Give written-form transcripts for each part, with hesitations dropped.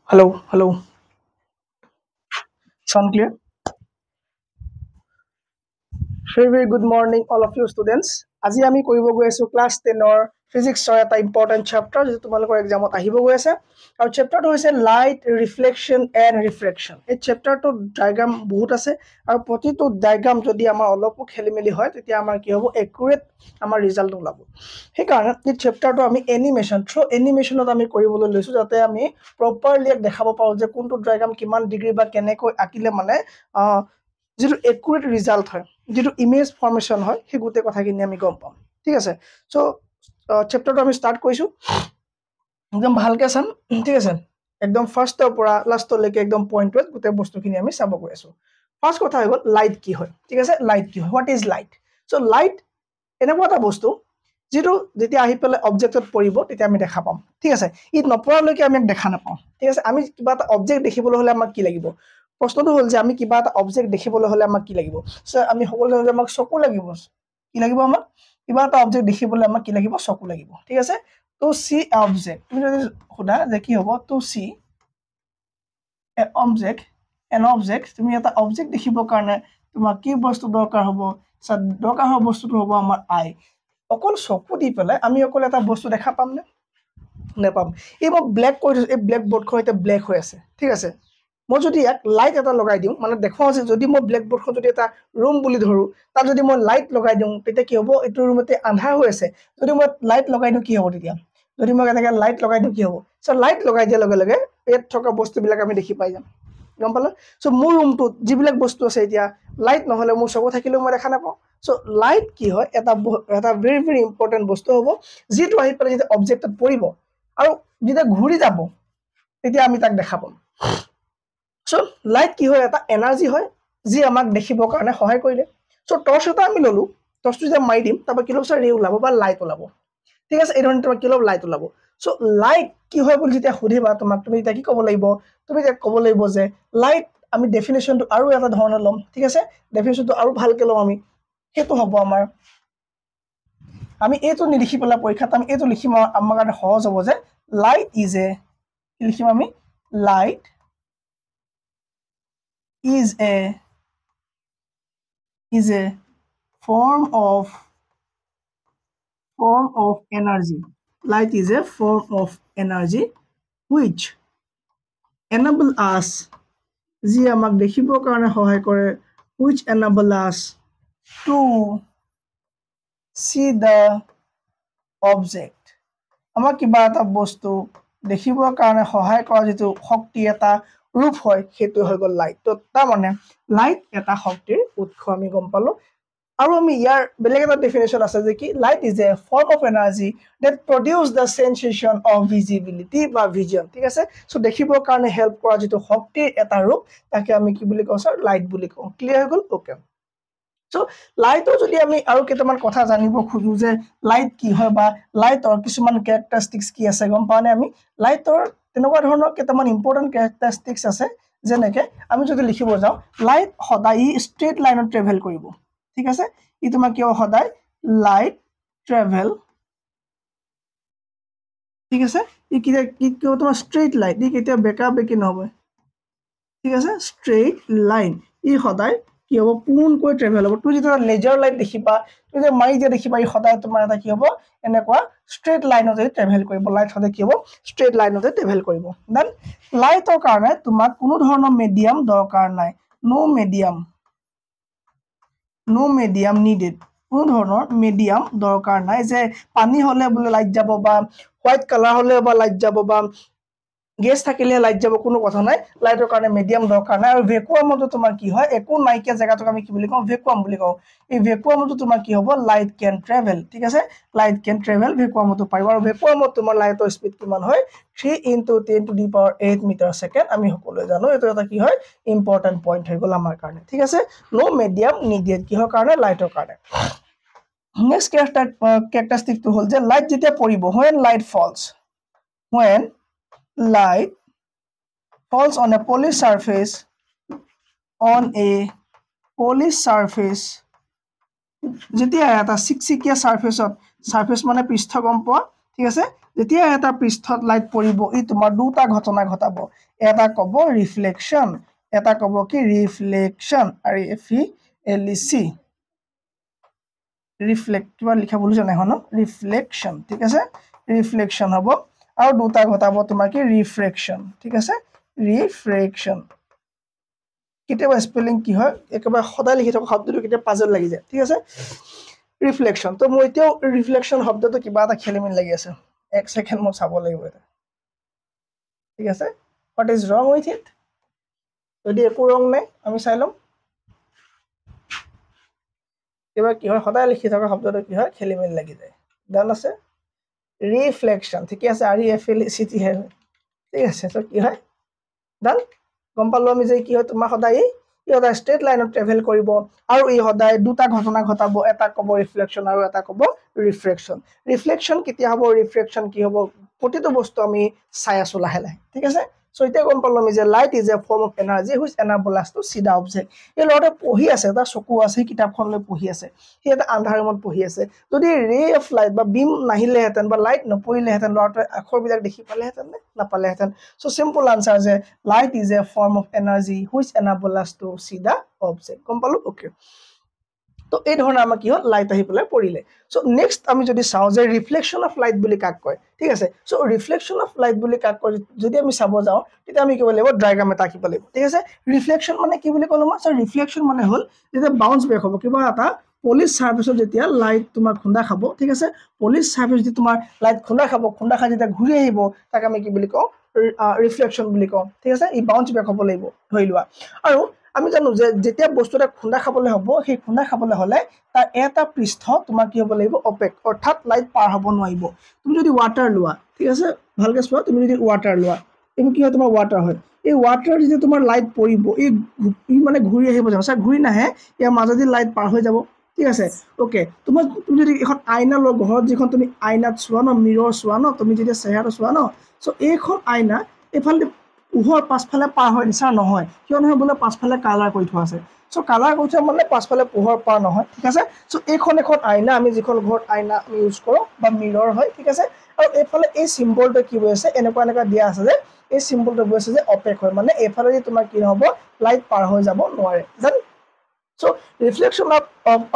Hello. Sound clear? Very good morning, all of you students. আজি আমি কৰিব গৈ আছো ক্লাছ 10 ফিজিক্সৰ এটা ইম্পৰ্টেন্ট চেপ্টাৰ যেটো তোমালোকৰ এক্সামত আহিব গৈ আছে আৰু চেপ্টাৰটো হৈছে লাইট ৰিফ্লেকশন এণ্ড ৰিফ্ৰেকশন এই চেপ্টাৰটো ডায়াগ্ৰাম বহুত আছে আৰু প্ৰতিটো ডায়াগ্ৰাম যদি আমাৰ অলপো খেলিমেলি হয় তেতিয়া আমাৰ কি হ'ব একুৰেট আমাৰ ৰিজাল্ট ওলাব সেইকাৰণে এই চেপ্টাৰটো আমি এনিমেশন থ্ৰু এনিমেশনত আমি কৰিবলৈ লৈছো যাতে আমি প্ৰপাৰলি দেখাব পাৰো যে কোনটো ডায়াগ্ৰাম কিমান ডিগ্ৰী বা কেনেকৈ আকিলে মানে যেটো একুৰেট ৰিজাল্ট হয় যেটো ইমেজ ফৰ্মেশন হয় সেই গুটে কথাখিনি আমি গম পাম ঠিক আছে সো চেপ্টাৰটো আমি স্টাৰ্ট কৰিছো একদম ভালকে চাম ঠিক আছে একদম ফাৰ্ষ্টৰ পৰা লাষ্টলৈকে একদম পইণ্টত গুটে বস্তুখিনি আমি চাব গৈ আছো ফাৰ্ষ্ট কথা হৈ গ'ল লাইট কি হয় ঠিক আছে লাইট কি হয় what is light so light এনেকুৱা এটা বস্তু যেটো যেতিয়া আহি পেলে অবজেক্টত পৰিব তেতিয়া আমি দেখা পাম ঠিক আছে ই নপৰালৈকে আমি দেখা নাপাম ঠিক আছে আমি কিবা এটা অবজেক্ট দেখিবলৈ হলে আমাক কি লাগিব প্ৰশ্নটো হ'ল যে আমি কিবা এটা অবজেক্ট দেখিবলৈ হলে আমাক কি লাগিব সো আমি সকলোৱে যে আমাক চকু লাগিব কি লাগিব আমাক কিবা এটা অবজেক্ট দেখিবলৈ আমাক কি লাগিব চকু লাগিব ঠিক আছে টু সি অবজেক্ট তুমি যদি খুদা যে কি হ'ব টু সি এন অবজেক্ট তুমি এটা অবজেক্ট দেখিবৰ কাৰণে তোমাক কি বস্তু দৰকাৰ হ'ব দৰকাৰ হ'ব বস্তুটো হ'ব আমাৰ আই অকল চকু দি পেলাই আমি অকল এটা বস্তু দেখা পাম নে নেপাম এই মই ব্ল্যাক কৈ এই ব্ল্যাক বোৰ্ডখন এটা ব্ল্যাক হৈ আছে ঠিক আছে মই যদি এক লাইট এটা লগাই দিওঁ মানে দেখুৱাও যে যদি মই ব্ল্যাক বোৰ্ডখন যদি এটা ৰুম বুলি ধৰো তাত যদি মই লাইট লগাই দিওঁ তেতিয়া কি হ'ব এইটো ৰুমতে আন্ধাৰ হৈ আছে যদি মই লাইট লগাই দিওঁ কি হ'ব তেতিয়া যদি মই এনেকৈ লাইট লগাই দিওঁ কি হ'ব সো লাইট লগাই দিয়াৰ লগে লগে পেট থকা বস্তুবিলাক আমি দেখি পাই যাম গম পালা সো মোৰ ৰুমটোত যিবিলাক বস্তু আছে এতিয়া লাইট নহলে মোৰ চকু থাকিলেও মই দেখা নাপাওঁ সো লাইট কি হয় এটা very ইম্পৰ্টেন্ট বস্তু হ'ব যেটো আহি পেলাই যেতিয়া অবজেক্টত পৰিব আৰু যেতিয়া ঘূৰি যাব তেতিয়া আমি তাক দেখা পাম সো লাইট কি হয় এটা এনাৰ্জি হয় যি আমাক দেখিবৰ কাৰণে সহায় কৰিলে সো টৰ্চ এটা আমি ললো টৰ্চটো যেতিয়া মাৰি দিম তাৰপৰা কিলোমিটাৰ ৰে ওলাব বা লাইট ওলাব ঠিক আছে এই ধৰণে তোমাৰ কিলো লাইট ওলাব সো লাইট কি হয় বুলি যেতিয়া সুধিবা তোমাক তুমি এতিয়া কি ক'ব লাগিব তুমি এতিয়া ক'ব লাগিব যে লাইট আমি ডেফিনেশনটো আৰু এটা ধৰণে ল'ম ঠিক আছে ডেফিনেশনটো আৰু ভালকে ল'ম আমি হেতু হ'ব আমাৰ আমি এটো নিলিখি পেলা পৰীক্ষাত আমি এটো লিখিম আমাৰ কাৰণে সহজ হ'ব যে লাইট ইজ এ লিখিম আমি light is a form of energy light is a form of energy which enable us যি আমাক দেখিবৰ কাৰণে সহায় কৰে which enable us to see the object আমাক কিবা এটা বস্তু দেখিবৰ কাৰণে সহায় কৰা যেটো শক্তি এটা ৰূপ হয় হেতু হৈ গল লাইট তো তা মানে লাইট এটা শক্তিৰ উৎস আমি গম পালো আৰু আমি ইয়াৰ বেলেগ এটা ডেফিনেশন আছে যে কি light is a form of energy that produce the sensation of visibility বা vision ঠিক আছে সো দেখিবৰ কাৰণে হেল্প কৰা যেটো শক্তিৰ এটা ৰূপ তাকে আমি কি বুলি কওঁ স্যাৰ লাইট বুলি কওঁ ক্লিয়াৰ হৈ গল ওকে সো লাইটৰ যদি আমি আৰু কেইটামান কথা জানিব খুজু যে লাইট কি হয় বা লাইটৰ কিছুমান ক্যাৰেক্টাৰিস্টিক্স কি আছে গম পানে আমি লাইটৰ তেনেকুৱা ধৰণৰ কেইটামান ইম্পৰ্টেন্ট ক্যাৰেক্টাৰিস্টিক্স আছে যেনেকে আমি যদি লিখিব যাও লাইট সদায় ষ্ট্ৰেট লাইনত ট্ৰেভেল কৰিব ঠিক আছে ই তোমাক কিয় সদায় লাইট ট্ৰেভেল ঠিক আছে ই কিয় তোমাৰ ষ্ট্ৰেট লাইট ই কেতিয়া বেকা বেকি নহব ঠিক আছে ষ্ট্ৰেট লাইন ই সদায় কি হ'ব পুনকৈ ট্ৰেভেল হ'ব তুমি যেতিয়া লেজাৰ লাইট দেখিবা তুমি যে মাৰি যে দেখিবা ই সদায় তোমাৰ এটা কি হ'ব এনেকুৱা ষ্ট্ৰেট লাইনতে ট্ৰেভেল কৰিব লাইট সদায় কি হ'ব ষ্ট্ৰেট লাইনতে ট্ৰেভেল কৰিব দেন লাইটৰ কাৰণে তোমাক কোনো ধৰণৰ মিডিয়াম দৰকাৰ নাই নো মিডিয়াম নিডেড কোনো ধৰণৰ মিডিয়াম দৰকাৰ নাই যে পানী হলে বুলে লাইট যাব বা হোৱাইট কালাৰ হলে বা লাইট যাব বা গেছ থাকিলে লাইট যাব কোনো কথা নাই লাইটৰ কাৰণে মিডিয়াম দৰকাৰ নাই আৰু ভেকুৱামটো তোমাৰ কি হয় একো নাইকিয়া জায়গাটোক আমি কি বুলি কওঁ ভেকুৱাম বুলি কওঁ এই ভেকুৱামটো তোমাৰ কি হ'ব লাইট ক্যান ট্ৰেভেল ঠিক আছে লাইট ক্যান ট্ৰেভেল ভেকুৱামটো পাৰিব আৰু ভেকুৱামত তোমাৰ লাইটৰ স্পীড কিমান হয় 3 × 10⁸ মিটাৰ সেকেন্ড আমি সকলোৱে জানো এটো এটা কি হয় ইম্পৰ্টেন্ট পইণ্ট হৈ গল আমাৰ কাৰণে ঠিক আছে নো মিডিয়াম নিডেড কিহৰ কাৰণে লাইটৰ কাৰণে নেক্সট ক্যাৰেক্টাৰিস্টিক টো হ'ল যে লাইট যেতিয়া পৰিব when light falls on a polished surface যেতিয়া এটা চিকচিকিয়া সাৰফেসত সাৰফেস মানে পৃষ্ঠ গম পোৱা ঠিক আছে যেতিয়া এটা পৃষ্ঠত লাইট পৰিব ই তোমাৰ দুটা ঘটনা ঘটাব এটা ক'ব ৰিফ্লেকশ্যন এটা ক'ব কি ৰিফ্লেকশ্যন আৰু FELEC ৰিফ্লেক্ট কিবা লিখা ভুল জানে হন ৰিফ্লেকশ্যন ঠিক আছে ৰিফ্লেকশ্যন হ'ব আৰু দুটা ঘটাব তোমাৰ কি ৰিফ্ৰেকশ্যন ঠিক আছে ৰিফ্ৰেকশ্যন কেতিয়াবা স্পেলিং কি হয় একেবাৰে সদায় লিখি থকা শব্দটো কেতিয়া পাজল লাগি যায় ঠিক আছে ৰিফ্লেকশ্যন তো মই এতিয়াও ৰিফ্লেকশ্যন শব্দটো কিবা এটা খেলিমেলি লাগি আছে এক সেকেন্ড মই চাব লাগিব এটা ঠিক আছে হোৱাট ইজ ৰং উইথ ইট যদি একো ৰং নাই আমি চাই ল'ম কিবা কি হয় সদায় লিখি থকা শব্দটো কি হয় খেলিমেলি লাগি যায় ডান আছে ৰিফ্লেকশ্যন ঠিক আছে আৰু FELEC ঠিক আছে তো কি হয় ডান গম পালো আমি যে কি হয় তোমাৰ সদায় ই সদায় ষ্ট্ৰেট লাইনত ট্ৰেভেল কৰিব আৰু ই সদায় দুটা ঘটনা ঘটাব এটা ক'ব ৰিফ্লেকশ্যন আৰু এটা ক'ব ৰিফ্ৰেকশ্যন ৰিফ্লেকশ্যন কেতিয়া হ'ব ৰিফ্ৰেকশ্যন কি হ'ব প্ৰতিটো বস্তু আমি চাই আছো লাহে লাহে ঠিক আছে সো এতিয়া গম পালো আমি যে light is a form of energy which enable আছ টু সি দা অবজেক্ট এই ল'ৰাটোৱে পঢ়ি আছে তাৰ চকু আছে কিতাপখনলৈ পঢ়ি আছে সি এটা আন্ধাৰ ৰুমত পঢ়ি আছে যদি ৰে অফ লাইট বা বিম নাহিলেহেঁতেন বা লাইট নপৰিলেহেঁতেন ল'ৰাটোৱে আখৰবিলাক দেখি পালেহেঁতেন নে নাপালেহেঁতেন সো চিম্পল আনচাৰ যে light is a form of energy which enable আছ টু সি দা অবজেক্ট গম পালো ওকে তো এই ধৰণে আমাৰ কি হ'ল লাইট আহি পেলাই পৰিলে সো নেক্সট আমি যদি চাওঁ যে ৰিফ্লেকশ্যন অফ লাইট বুলি কাক কয় ঠিক আছে সো ৰিফ্লেকশ্যন অফ লাইট বুলি কাক কয় যদি আমি চাব যাওঁ তেতিয়া আমি কি কৰিব লাগিব ডায়াগ্ৰাম এটা আঁকিব লাগিব ঠিক আছে ৰিফ্লেকশ্যন মানে কি বুলি ক'লো মই ৰিফ্লেকশ্যন মানে হ'ল যেতিয়া বাউন্স বেক হ'ব কিবা এটা পলিচ সাৰ্ফেসত যেতিয়া লাইট তোমাৰ খুন্দা খাব ঠিক আছে পলিচ সাৰ্ফেস যদি তোমাৰ লাইট খুন্দা খাই যেতিয়া ঘূৰি আহিব তাক আমি কি বুলি কওঁ ৰিফ্লেকশ্যন বুলি কওঁ ঠিক আছে ই বাউন্স বেক হ'ব লাগিব ধৰি লোৱা আৰু আমি জানো যে যেতিয়া বস্তু এটা খুন্দা খাবলৈ হ'ব সেই খুন্দা খাবলৈ হ'লে তাৰ এটা পৃষ্ঠ তোমাৰ কি হ'ব লাগিব অপেক অৰ্থাৎ লাইট পাৰ হ'ব নোৱাৰিব তুমি যদি ৱাটাৰ লোৱা ঠিক আছে ভালকৈ চোৱা তুমি যদি ৱাটাৰ লোৱা এইটো কি হয় তোমাৰ ৱাটাৰ হয় এই ৱাটাৰ যেতিয়া তোমাৰ লাইট পৰিব এই মানে ঘূৰি আহিব যাব চাই ঘূৰি নাহে ইয়াৰ মাজেদি লাইট পাৰ হৈ যাব ঠিক আছে ওকে তুমি যদি এখন আইনা লোৱা ঘৰত যিখন তুমি আইনাত চোৱা ন মিৰৰ চোৱা ন তুমি যেতিয়া চেহেৰাটো চোৱা ন সো এইখন আইনা এইফালে পোহৰ পাছফালে পাৰ হয় নিচিনা নহয় কিয় নহয় বোলে পাছফালে কালাৰ কৰি থোৱা আছে সো কালাৰ কৰি থোৱা মানে পাছফালে পোহৰ পাৰ নহয় ঠিক আছে সো এইখন এখন আইনা আমি যিখন ঘৰত আইনা আমি ইউজ কৰোঁ বা মিৰৰ হয় ঠিক আছে আৰু এইফালে এই চিম্বলটো কি হৈ আছে এনেকুৱা দিয়া আছে যে এই চিম্বলটো হৈ আছে যে অপেক হয় মানে এইফালে যদি তোমাৰ কি হ'ব লাইট পাৰ হৈ যাব নোৱাৰে জান সো ৰিফ্লেকশ্যন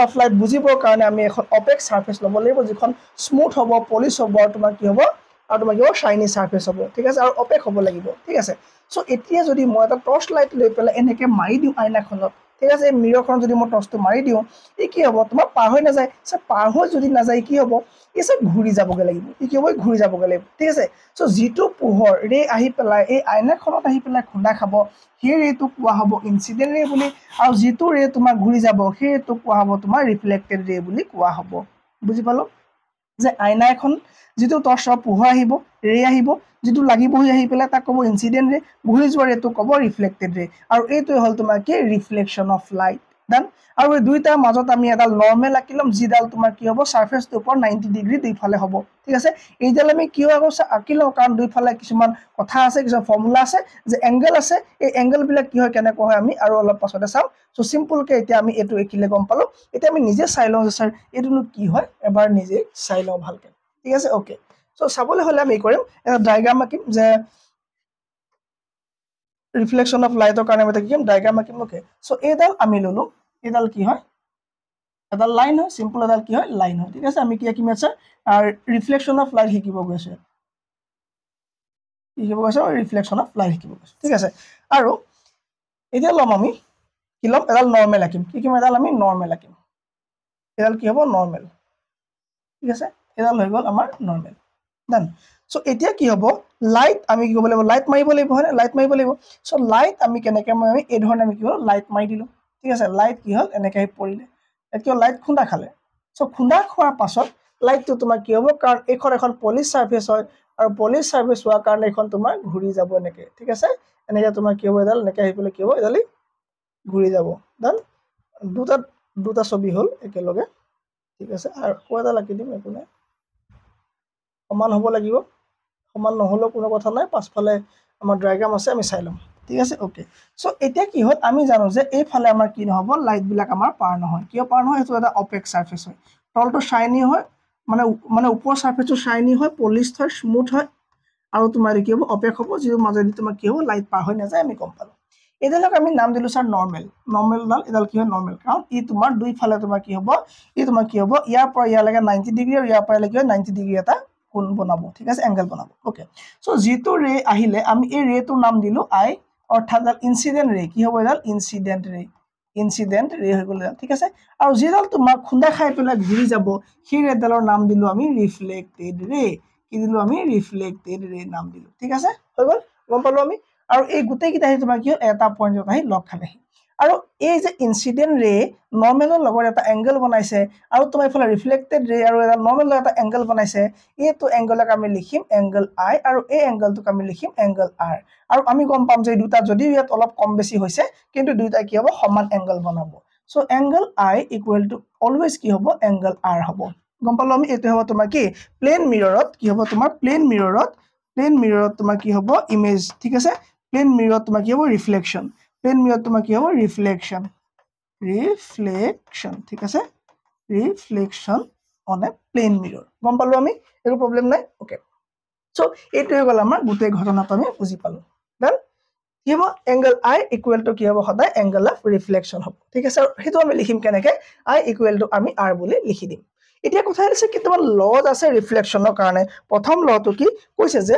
অফ লাইট বুজিবৰ কাৰণে আমি এখন অপেক সাৰ্ফেস ল'ব লাগিব যিখন স্মুথ হ'ব পলিচ হ'ব আৰু তোমাৰ কি হ'ব আৰু তোমাৰ কি হ'ব শাইনি সাৰ্ফেস হ'ব ঠিক আছে আৰু অপেক হ'ব লাগিব ঠিক আছে সো এতিয়া যদি মই এটা টৰ্চ লাইট লৈ পেলাই এনেকৈ মাৰি দিওঁ আইনাখনত ঠিক আছে এই মিৰৰখনত যদি মই টৰ্চটো মাৰি দিওঁ ই কি হ'ব তোমাৰ পাৰ হৈ নাযায় পাৰ হৈ যদি নাযায় কি হ'ব ই চব ঘূৰি যাবগৈ লাগিব ই কি হ'ব ঘূৰি যাবগৈ লাগিব ঠিক আছে সো যিটো পোহৰ ৰে আহি পেলাই এই আইনাখনত আহি পেলাই খুন্দা খাব সেই ৰেটো কোৱা হ'ব ইনচিডেণ্ট ৰে বুলি আৰু যিটো ৰে তোমাৰ ঘূৰি যাব সেই ৰেটো কোৱা হ'ব তোমাৰ ৰিফ্লেক্টেড ৰে বুলি কোৱা হ'ব বুজি পালো যে আইনা এখন যিটো টৰ্চৰ পোহৰ আহিব ৰে আহিব যিটো লাগি বহি আহি পেলাই তাক ক'ব ইনচিডেণ্ট ৰে ঘূৰি যোৱা ৰেটো ক'ব ৰিফ্লেক্টেড ৰে আৰু এইটোৱে হ'ল তোমাৰ কি ৰিফ্লেকশ্যন অফ লাইট ডান আৰু এই দুইটাৰ মাজত আমি এডাল নৰ্মেল আঁকি ল'ম যিডাল তোমাৰ কি হ'ব সাৰ্ফেসটোৰ ওপৰত 90 ডিগ্ৰী দুইফালে হ'ব ঠিক আছে এইডাল আমি কিয় আঁকি লওঁ কাৰণ দুইফালে কিছুমান কথা আছে কিছুমান ফৰ্মুলা আছে যে এংগেল আছে এই এংগেলবিলাক কি হয় কেনেকৈ হয় আমি আৰু অলপ পাছতে চাম সো চিম্পলকৈ এতিয়া আমি এইটো আঁকিলে গম পালোঁ এতিয়া আমি নিজে চাই লওঁ যে ছাৰ এইটোনো কি হয় এবাৰ নিজে চাই লওঁ ভালকৈ ঠিক আছে ওকে সো চাবলৈ হ'লে আমি কৰিম এটা ডায়াগ্ৰাম আঁকিম যে ৰিফ্লেকশ্যন অফ লাইটৰ কাৰণে আমি কি ডায়াগ্ৰাম আঁকিম ওকে সো এইডাল আমি ল'লোঁ এইডাল কি হয় এডাল লাইন হয় চিম্পল এডাল কি হয় লাইন হয় ঠিক আছে আমি কি আঁকিম আছে ৰিফ্লেকশ্যন অফ লাইট শিকিব গৈছোঁ ৰিফ্লেকশ্যন অফ লাইট শিকিব গৈছোঁ ঠিক আছে আৰু এতিয়া ল'ম আমি কি ল'ম এডাল নৰ্মেল আঁকিম কি কিম এডাল আমি নৰ্মেল আঁকিম এডাল কি হ'ব নৰ্মেল ঠিক আছে এডাল হৈ গ'ল আমাৰ নৰ্মেল ডান সো এতিয়া কি হ'ব লাইট আমি কি কৰিব লাগিব লাইট মাৰিব লাগিব হয়নে লাইট মাৰিব লাগিব সো লাইট আমি কেনেকৈ আমি এই ধৰণে আমি কি হ'ল লাইট মাৰি দিলোঁ ঠিক আছে লাইট কি হ'ল এনেকৈ আহি পৰিলে এতিয়া লাইট খুন্দা খালে সো খুন্দা খোৱাৰ পাছত লাইটটো তোমাৰ কি হ'ব কাৰণ এইখন এখন পলিচ সাৰ্ফেস হয় আৰু পলিচ সাৰ্ফেস হোৱাৰ কাৰণে এইখন তোমাৰ ঘূৰি যাব এনেকৈ ঠিক আছে এনেকৈ তোমাৰ কি হ'ব এডাল এনেকৈ আহি পেলাই কি হ'ব এডালি ঘূৰি যাব ডান দুটা ছবি হ'ল একেলগে ঠিক আছে আৰু এডাল আঁকি দিম একো নাই সমান হ'ব লাগিব সমান নহ'লেও কোনো কথা নাই পাছফালে আমাৰ ডায়াগ্ৰাম আছে আমি চাই ল'ম ঠিক আছে ওকে সো এতিয়া কি হ'ল আমি জানো যে এইফালে আমাৰ কি নহ'ব লাইটবিলাক আমাৰ পাৰ নহয় কিয় পাৰ নহয় সেইটো এটা অপেক সাৰ্ফেস হয় তলটো শাইনি হয় মানে মানে ওপৰৰ সাৰফেসটো শাইনি হয়, পলিশড হয়, স্মুথ হয়, আৰু তোমাৰ কি হ'ব অপেক হ'ব, যিটো মাজেদি তোমাৰ কি হ'ব লাইট পাৰ হৈ নাযায়, আমি গম পালো। এডালক আমি নাম দিলো স্যাৰ নৰ্মেল। নৰ্মেলডাল এডাল কি হয় নৰ্মেল, কাৰণ ই তোমাৰ দুইফালে তোমাৰ কি হ'ব, ই তোমাৰ কি হ'ব ইয়াৰ পৰা ইয়ালৈকে 90 ডিগ্ৰী আৰু ইয়াৰ পৰা ইয়ালৈকে 90 ডিগ্ৰী এটা কোণ বনাব, ঠিক আছে, এংগেল বনাব। ওকে, সো যিটো ৰে আহিলে আমি এই ৰেটোৰ নাম দিলো আই, অৰ্থাৎ ইনসিডেন্ট ৰে। কি হ'ব এডাল ইনসিডেন্ট ৰে, ইনসিডেন্ট ৰে হৈ গ'ল, ঠিক আছে। আৰু যিডাল তোমাৰ খুন্দা খাই পেলাই ঘূৰি যাব সেই ৰেডালৰ নাম দিলো আমি ৰিফ্লেক্টেড ৰে। কি দিলো আমি ৰিফ্লেক্টেড ৰে নাম দিলো, ঠিক আছে, হৈ গ'ল, গম পালো আমি। আৰু এই গোটেইকেইটা আহি তোমাৰ কি হ'ল এটা পইণ্টত আহি লগ খালেহি। আৰু এই যে ইনসিডেন্ট ৰে নৰ্মেলৰ লগত এটা এংগেল বনাইছে, আৰু তোমাৰ এইফালে ৰিফ্লেক্টেড ৰে আৰু এটা নৰ্মেলৰ এটা এংগেল বনাইছে, এইটো এংগেলক আমি লিখিম এংগেল আই, আৰু এই এংগেলটোক আমি লিখিম এংগেল আৰ। আৰু আমি গম পাম যে দুটা যদিও ইয়াত অলপ কম বেছি হৈছে, কিন্তু দুইটা কি হ'ব সমান এংগেল বনাব। So angle I equal to always কি হ'ব এংগেল আৰ হ'ব। গম পালো আমি। এইটো হ'ব তোমাৰ কি প্লেন মিৰৰত, কি হ'ব তোমাৰ প্লেন মিৰৰত তোমাৰ কি হ'ব ইমেজ, ঠিক আছে। প্লেন মিৰৰত তোমাৰ কি হ'ব ৰিফ্লেকশ্যন, প্লেন মিৰৰত তোমাৰ কি হ'ব ৰিফ্লেকশ্যন, ঠিক আছে, reflection on a plane mirror. গম পালো আমি, একো প্ৰব্লেম নাই। ওকে, সো এইটো হৈ গ'ল আমাৰ গোটেই ঘটনাটো আমি বুজি পালো। দেন কি হ'ব এংগেল আই ইকুৱেল টু কি হ'ব সদায় এংগেল অফ ৰিফ্লেকশ্যন হ'ব, ঠিক আছে। আৰু সেইটো আমি লিখিম কেনেকে, আই ইকুৱেল টু আমি আৰ বুলি লিখি দিম। এতিয়া কথা হৈছে কেইটামান লজ আছে ৰিফ্লেকশ্যনৰ কাৰণে। প্ৰথম লটো কি কৈছে যে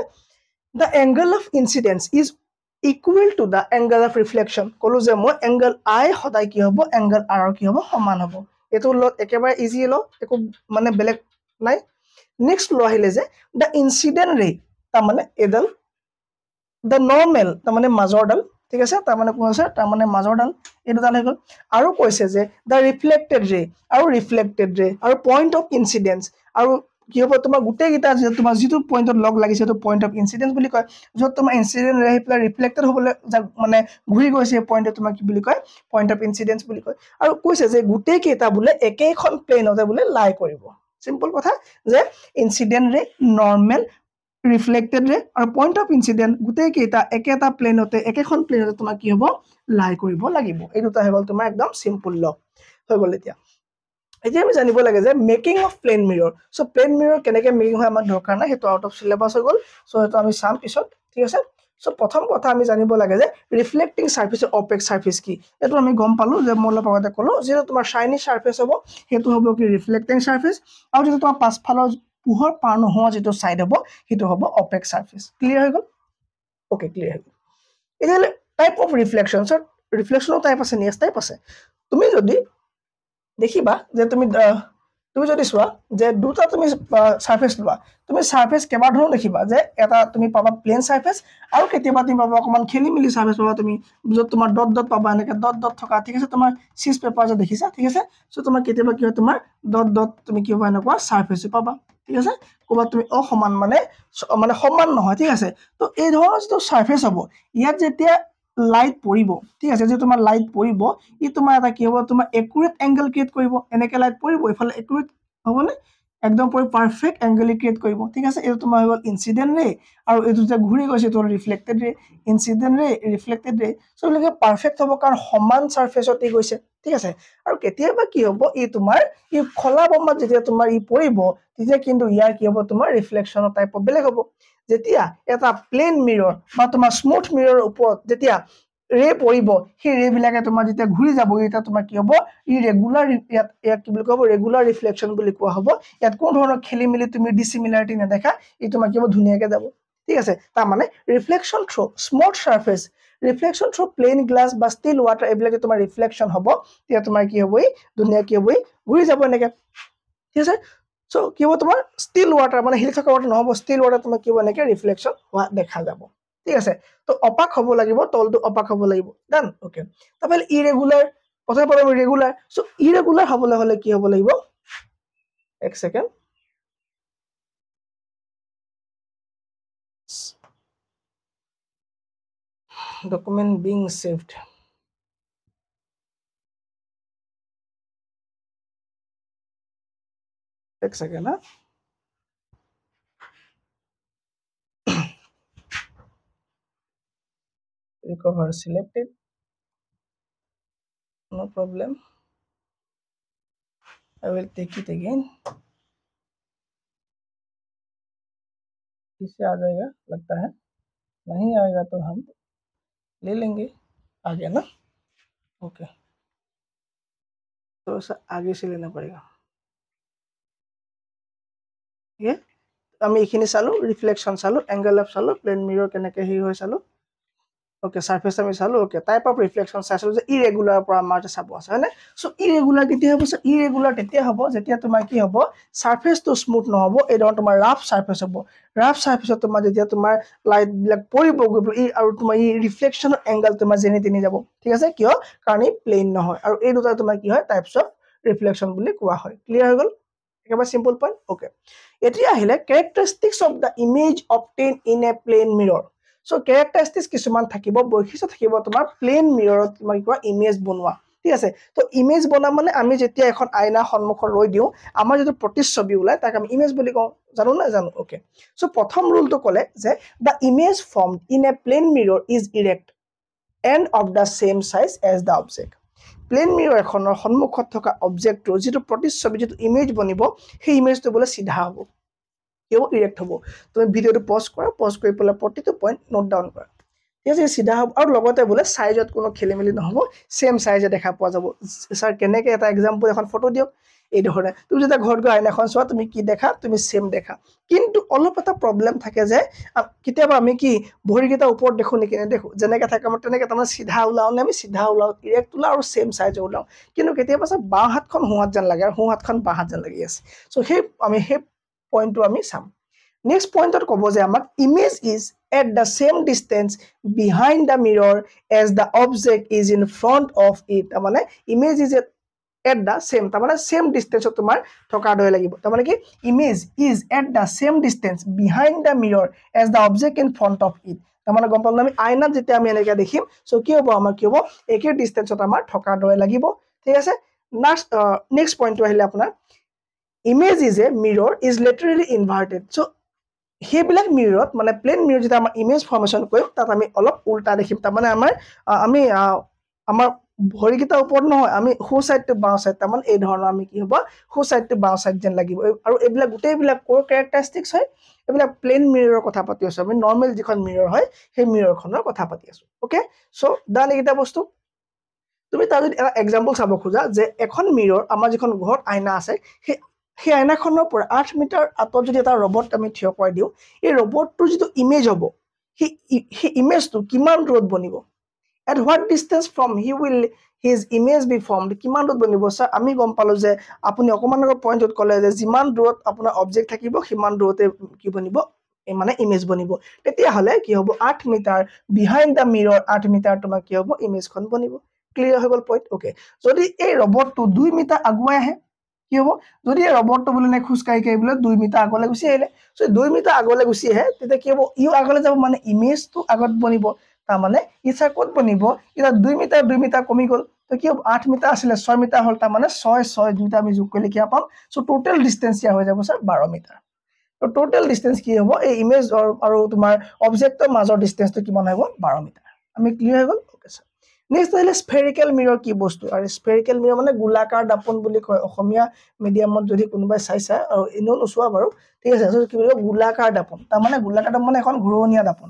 the angle of incidence is equal to the angle of reflection. ক'লো যে মই এংগেল আই সদায় কি হ'ব এংগেল আৰৰ কি হ'ব সমান হ'ব। এইটো ল একেবাৰে ইজি ল, একো মানে বেলেগ নাই। নেক্সট ল আহিলে যে দ্য ইনচিডেন্ট ৰে, তাৰমানে এডাল দ্য নৰ্মেল তাৰমানে মাজৰডাল, ঠিক আছে, তাৰমানে কোন আছে তাৰমানে মাজৰডাল, এই দুডাল হৈ গ'ল। আৰু কৈছে যে দ্য ৰিফ্লেক্টেড ৰে আৰু ৰিফ্লেক্টেড ৰে আৰু পইণ্ট অফ ইনচিডেন্স, আৰু কি হ'ব তোমাৰ গোটেইকেইটা তোমাৰ যিটো পইণ্টত লগ লাগিছে সেইটো পইণ্ট অফ ইনচিডেন্স বুলি কয়। য'ত তোমাৰ ইনচিডেন্ট ৰে আহি পেলাই ৰিফ্লেক্টেড হ'বলৈ মানে ঘূৰি গৈছে পইণ্টত তোমাৰ কি বুলি কয় পইণ্ট অফ ইনচিডেন্স বুলি কয়। আৰু কৈছে যে গোটেইকেইটা বোলে একেখন প্লেনতে বোলে লাই কৰিব। চিম্পল কথা যে ইনচিডেন্ট ৰে, নৰ্মেল, ৰিফ্লেক্টেড ৰে আৰু পইণ্ট অফ ইনচিডেন্ট গোটেইকেইটা একেটা প্লেনতে একেখন প্লেনতে তোমাৰ কি হ'ব লাই কৰিব লাগিব। এই দুটা হৈ গ'ল তোমাৰ একদম চিম্পল ল হৈ গ'ল। এতিয়া আমি জানিব লাগে যে making of plane mirror. So plane mirror কেনেকে মেকিং হয় আমাৰ দৰকাৰ নাই, সেইটো আউট অফ চিলেবাছ হৈ গ'ল। সো সেইটো আমি চাম পিছত, ঠিক আছে। সো প্ৰথম কথা আমি জানিব লাগে যে ৰিফ্লেক্টিং সাৰফেস অপেক সাৰফেস কি। এইটো আমি গম পালো যে মই অলপ আগতে ক'লো যে তোমাৰ শাইনি সাৰফেস হ'ব সেইটো হ'ব কি ৰিফ্লেক্টিং সাৰফেস, আৰু যিটো তোমাৰ পাছফালৰ পোহৰ পাৰ নোহোৱা যিটো সাইড হ'ব সেইটো হ'ব অপেক সাৰফেস। ক্লিয়াৰ হৈ গ'ল? ওকে, ক্লিয়াৰ হৈ গ'ল। এতিয়া টাইপ অফ ৰিফ্লেকশ্যন, সো ৰিফ্লেকশ্যনৰ টাইপ আছে, নেক্সট টাইপ আছে। তুমি যদি দেখিবা যে তুমি যদি চোৱা যে দুটা তুমি সাৰফেস লোৱা, তুমি সাৰফেস কেইবা ধৰণৰ দেখিবা, যে এটা তুমি পাবা প্লেন সাৰফেস, আৰু কেতিয়াবা তুমি পাবা অকমান খেলি মেলি সাৰফেস পাবা তুমি, য'ত তোমাৰ ডট ডট পাবা, এনেকে ডট ডট থকা, ঠিক আছে, তোমাৰ চিজ পেপাৰ যে দেখিছা, ঠিক আছে। সো তোমাৰ কেতিয়াবা কি হয় তোমাৰ ডট ডট তুমি কি হ'ব এনেকুৱা সাৰফেসো পাবা, ঠিক আছে। ক'ৰবাত তুমি অসমান মানে সমান নহয়, ঠিক আছে। তো এই ধৰণৰ যিটো সাৰফেস হ'ব ইয়াত যেতিয়া লাইট পৰিব, ঠিক আছে, যে তোমাৰ লাইট পৰিব ই তোমাৰ এটা কি হ'ব তোমাৰ একুৰেট এংগেল ক্ৰিয়েট কৰিব। এনেকে লাইট পৰিব, এইফালে একুৰেট হ'বনে একদম পাৰফেক্ট এংগেল ক্ৰিয়েট কৰিব, ঠিক আছে। এইটো তোমাৰ হৈ গ'ল ইনচিডেন্ট ৰে, আৰু এইটো যে ঘূৰি গৈছে এইটো ৰিফ্লেক্টেড ৰে। ইনচিডেন্ট ৰে, ৰিফ্লেক্টেড ৰে, সো এইবিলাকে পাৰফেক্ট হ'ব কাৰণ সমান সাৰফেসতে গৈছে, ঠিক আছে। আৰু কেতিয়াবা কি হ'ব ই তোমাৰ ই খলা বমাত যেতিয়া তোমাৰ ই পৰিব তেতিয়া কিন্তু ইয়াৰ কি হ'ব তোমাৰ ৰিফ্লেকশ্যনৰ টাইপ বেলেগ হ'ব। যেতিয়া এটা প্লেন মিৰৰ বা তোমাৰ স্মুথ মিৰৰ ওপৰত যেতিয়া ৰে পৰিব, সেই ৰে বিলাকে তোমাৰ যেতিয়া ঘূৰি যাব এতিয়া তোমাৰ কি হ'ব ই ৰেগুলাৰ, ইয়াত কি বুলি ক'ব ৰেগুলাৰ ৰিফ্লেকশ্যন বুলি কোৱা হ'ব। ইয়াত কোনো ধৰণৰ খেলি মেলি তুমি ডিচিমিলাৰিটি নেদেখা, ই তোমাৰ কি হ'ব ধুনীয়াকে যাব, ঠিক আছে। তাৰমানে reflection through smooth surface, reflection through plane glass বা ষ্টিল ৱাটাৰ, এইবিলাকে তোমাৰ ৰিফ্লেকশ্যন হ'ব, তেতিয়া তোমাৰ কি হ'ব ধুনীয়া কি হ'ব ঘূৰি যাব এনেকে, ঠিক আছে। সো কি হ'ব তোমাৰ ষ্টিল ৱাটাৰ মানে হিলি থকা ৱাটাৰ নহ'ব, ষ্টিল ৱাটাৰ তোমাৰ কি হ'ব এনেকে ৰিফ্লেকশ্যন হোৱা দেখা যাব, ঠিক আছে। তো অপাক হ'ব লাগিব, তলটো অপাক হ'ব লাগিব, ডান। ওকে, তাৰপৰা ইৰেগুলাৰ, প্ৰথমে পালো ৰেগুলাৰ। সো ইৰেগুলাৰ হ'বলৈ হ'লে কি হ'ব লাগিব, এক ছেকেণ্ড, ডকুমেন্ট বিং সেভড, এক ছেকেণ্ড হা, recover selected, no problem, I will take it again. किससे आ जाएगा लगता है नहीं आएगा तो हम ले लेंगे आ गया ना ओके तो सर आगे से लेना पड़ेगा ठीक है আমি এইখিনি চালো ৰিফ্লেকশ্যন চালো এংগল অফ চালো প্লেন মিৰৰ কেনেকৈ হেৰি হয় চালো ওকে সাৰফেস আমি চালো ওকে টাইপ অফ ৰিফ্লেকশ্যন চাইছিলো যে ইৰেগুলাৰ পৰা আমাৰ চাব আছে হয়নে সো ইৰেগুলাৰ কেতিয়া হ'ব সো ইৰেগুলাৰ তেতিয়া হ'ব যেতিয়া তোমাৰ কি হ'ব সাৰফেসটো স্মুথ নহ'ব এই ধৰণৰ তোমাৰ ৰাফ সাৰফেস হ'ব ৰাফ সাৰফেসত তোমাৰ যেতিয়া তোমাৰ লাইট বিলাক পৰিব গৈ আৰু তোমাৰ এই ৰিফ্লেকশ্যনৰ এংগল তোমাৰ যেনি তেনি যাব ঠিক আছে কিয় কাৰণ ই প্লেন নহয় আৰু এই দুটা তোমাৰ কি হয় টাইপছ অফ ৰিফ্লেকশ্যন বুলি কোৱা হয় ক্লিয়াৰ হৈ গ'ল একেবাৰে সিম্পল পইণ্ট ওকে এতিয়া আহিলে characteristics of the image obtained in a plane mirror so characteristics কিছুমান থাকিব বৈশিষ্ট্য থাকিব তোমাৰ প্লেন মিৰৰত তোমাৰ কি ইমেজ বনোৱা ঠিক আছে তো ইমেজ বনা মানে আমি যেতিয়া এখন আইনা সন্মুখত ৰৈ দিও আমাৰ যেটো প্ৰতিচ্ছবি ওলাই তাক আমি ইমেজ বুলি কওঁ জানো না জানো ওকে সো প্ৰথম ৰুলটো ক'লে যে the image formed in a plane mirror is erect and of the same size as the object plane mirror এখনৰ সন্মুখত থকা অবজেক্টৰ যেটো প্ৰতিচ্ছবি যেটো ইমেজ বনিব সেই ইমেজটো বলে সিধা হ'ব কেও ইৰেক্ট হ'ব তুমি ভিডিওটো পজ কৰি পেলাই প্ৰতিটো পইণ্ট নোট ডাউন কৰা ঠিক আছে সিধা হ'ব আৰু লগতে বলে সাইজত কোনো খেলিমেলি নহব সেম সাইজে দেখা পোৱা যাব স্যাৰ কেনেকৈ এটা এক্সাম্পল এখন ফটো দিয়ক এই ধৰণে তুমি যেতিয়া ঘৰত গৈ আইনাখন চোৱা তুমি কি দেখা তুমি সেম দেখা কিন্তু অলপ এটা প্ৰবলেম থাকে যে কিতিয়াবা আমি কি ভৰিকেইটা ওপৰত দেখো নেকি নেদেখো যেনেকৈ থাকে আমাৰ তেনেকৈ তাৰমানে সিধা ওলাও নে আমি সিধা ওলাও ইৰেক্ট ওলাও আৰু সেম সাইজ ওলাও কিন্তু কেতিয়াবা চাই বাঁ হাতখন সোঁ হাত যেন লাগে আৰু সোঁ হাতখন বাঁ হাত যেন লাগি আছে সো সেই আমি সেই পইণ্টটো আমি চাম নেক্সট পইণ্টত ক'ব যে আমাক image is at the same distance behind the mirror as the object is in front of it মানে image is at the same মানে same distance তোমাৰ থকা দৰে লাগিব মানে কি image is at the same distance behind the mirror as the object in front of it মানে গম পালো আমি আইনাত যেতিয়া আমি এনেকৈ দেখিম সো কি হ'ব আমাৰ কি হ'ব একে ডিসটেন্সত আমাৰ থকা দৰে লাগিব ঠিক আছে নেক্সট পইণ্টটো আহিলে আপোনাৰ image is a mirror is laterally inverted so হেবিলাক মিৰৰত মানে প্লেন মিৰৰ যেটা আমাৰ ইমেজ ফৰ্মেশন কৰিম তাত আমি অলপ উল্টা দেখিম তাৰ মানে আমাৰ ভৰিকেইটা ওপৰত নহয় আমি হু সাইড টু বাও সাইড তাৰ মানে এই ধৰণৰ আমি কি হ'ব হু সাইড টু বাও সাইড যেন লাগিব আৰু এইবিলাক গোটেইবিলাক কোৰ ক্যাৰেক্টাৰিস্টিক্স হয় এইবিলাক প্লেন মিৰৰৰ কথা পাতি আছো আমি নৰ্মেল যিখন মিৰৰ হয় সেই মিৰৰখনৰ কথা পাতি আছো ওকে সো ডান এইটা বস্তু তুমি তাৰ যদি এটা এক্সাম্পল চাব খোজা যে এখন মিৰৰ আমাৰ যিখন ঘৰত আইনা আছে সেই আইনাখনৰ পৰা 8 মিটাৰ আঁতৰত যদি এটা ৰবট আমি থিয় কৰাই দিও এই ৰবটটোৰ যিটো ইমেজ হ'ব সেই ইমেজটো কিমান দূৰত বনিব at what distance from his image be formed কিমান দূৰত বনিব স্যাৰ আমি গম পালো যে আপুনি অকমানৰ পইণ্টত ক'লে যে যিমান দূৰত আপোনাৰ অবজেক্ট থাকিব সিমান দূৰতে কি বনিব মানে ইমেজ বনিব তেতিয়া হলে কি হ'ব 8 মিটাৰ বিহাইণ্ড দা মিৰৰ 8 মিটাৰ তোমাৰ কি হ'ব ইমেজখন বনিব ক্লিয়াৰ হৈ গ'ল পইণ্ট ওকে যদি এই ৰবটটো 2 মিটাৰ আগুৱাই আহে কি হ'ব যদি এই ৰবটটো বলে নে খুসকাই কাই বলে 2 মিটাৰ আগলৈ গুছি আহিলে সো 2 মিটাৰ আগলৈ গুছি আহে তেতিয়া কি হ'ব ইউ আগলৈ যাব মানে ইমেজটো আগত বনিব তাৰ মানে ইছা ক'ত বনিব এটা 2 মিটাৰ কমি গ'ল তো কি হ'ব 8 মিটাৰ আছিল 6 মিটাৰ হ'ল তাৰ মানে 6 দুটা আমি যোগ কৰিলে কি পাম সো টোটাল ডিসটেন্স ইয়া হৈ যাব স্যাৰ 12 মিটাৰ তো টোটাল ডিসটেন্স কি হ'ব এই ইমেজ আৰু তোমাৰ অবজেক্টৰ মাজৰ ডিসটেন্সটো কিমান হ'ব 12 মিটাৰ আমি ক্লিয়াৰ হৈ গ'ল ওকে স্যাৰ নেক্সট আহিলে স্ফেৰিকেল মিৰৰ কি বস্তু আৰু স্ফেৰিকেল মিৰৰ মানে গোলাকাৰ দাপন বুলি কয় অসমীয়া মিডিয়ামত যদি কোনোবাই চাইছা আৰু এনেও নোচোৱা বাৰু ঠিক আছে কি বুলি গোলাকাৰ দাপন তাৰ মানে গোলাকাৰ দাপন মানে এখন ঘূৰণীয়া দাপন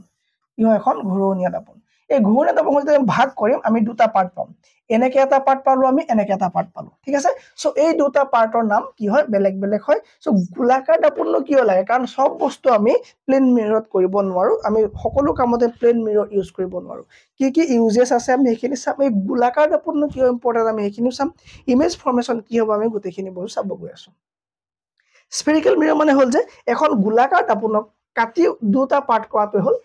কি হয় এখন ঘূৰণীয়া দাপন এই ঘূৰণীয়া দাপন যদি ভাগ কৰিম আমি দুটা পাৰ্ট পাম এনেকে এটা পাৰ্ট পালো আমি এনেকে এটা পাৰ্ট পালো ঠিক আছে সো এই দুটা পাৰ্টৰ নাম কি হয় বেলেগ বেলেগ হয় সো গোলাকাৰ দাপননো কিয় লাগে কাৰণ সব বস্তু আমি প্লেন মিৰৰত কৰিব নোৱাৰো আমি সকলো কামতে প্লেন মিৰৰ ইউজ কৰিব নোৱাৰো কি ইউজেস আছে আমি এখিনি চাম এই গোলাকাৰ দাপননো কিয় ইম্পৰ্টেন্ট আমি এখিনি চাম ইমেজ ফৰ্মেশন কি হ'ব আমি গোটেইখিনি বস্তু চাব গৈ আছো স্ফেৰিকেল মিৰৰ মানে হ'ল যে এখন গোলাকাৰ দাপনক কাটি দুটা পাৰ্ট কৰাটো হ'ল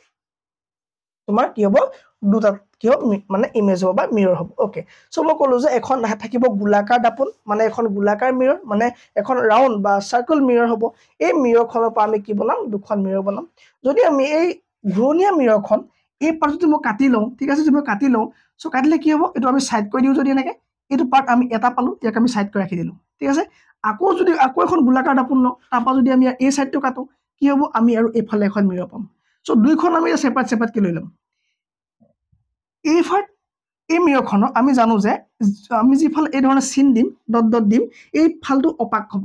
তোমাৰ কি হ'ব দুটা কি হ'ব মানে ইমেজ হ'ব বা মিৰৰ হ'ব ওকে সো মই ক'লো যে এখন থাকিব গোলাকাৰ দাপন মানে এখন গোলাকাৰ মিৰৰ মানে এখন ৰাউন্ড বা সাৰ্কেল মিৰৰ হ'ব এই মিৰৰখনৰ পৰা আমি কি বনাম দুখন মিৰৰ বনাম যদি আমি এই ঘূৰণীয়া মিৰৰখন এই পাৰ্টটো মই কাটি লওঁ ঠিক আছে যদি মই কাটি লওঁ সো কাটিলে কি হ'ব এটো আমি সাইড কৰি দিও যদি এনেকে এটো পাৰ্ট আমি এটা পালো ইয়াক আমি সাইড কৰি ৰাখি দিলো ঠিক আছে আকৌ এখন গোলাকাৰ দাপন লওঁ তাৰপা যদি আমি এই সাইডটো কাটো কি হ'ব আমি আৰু এইফালে এখন মিৰৰ পাম সো দুইখন আমি সেপাৰেট কে লৈ লম এই মিৰৰখনক আমি জানো যে আমি যিফালে এই ধৰণে চিন দিম ডট দিম এই ফালটো অপাক হ'ব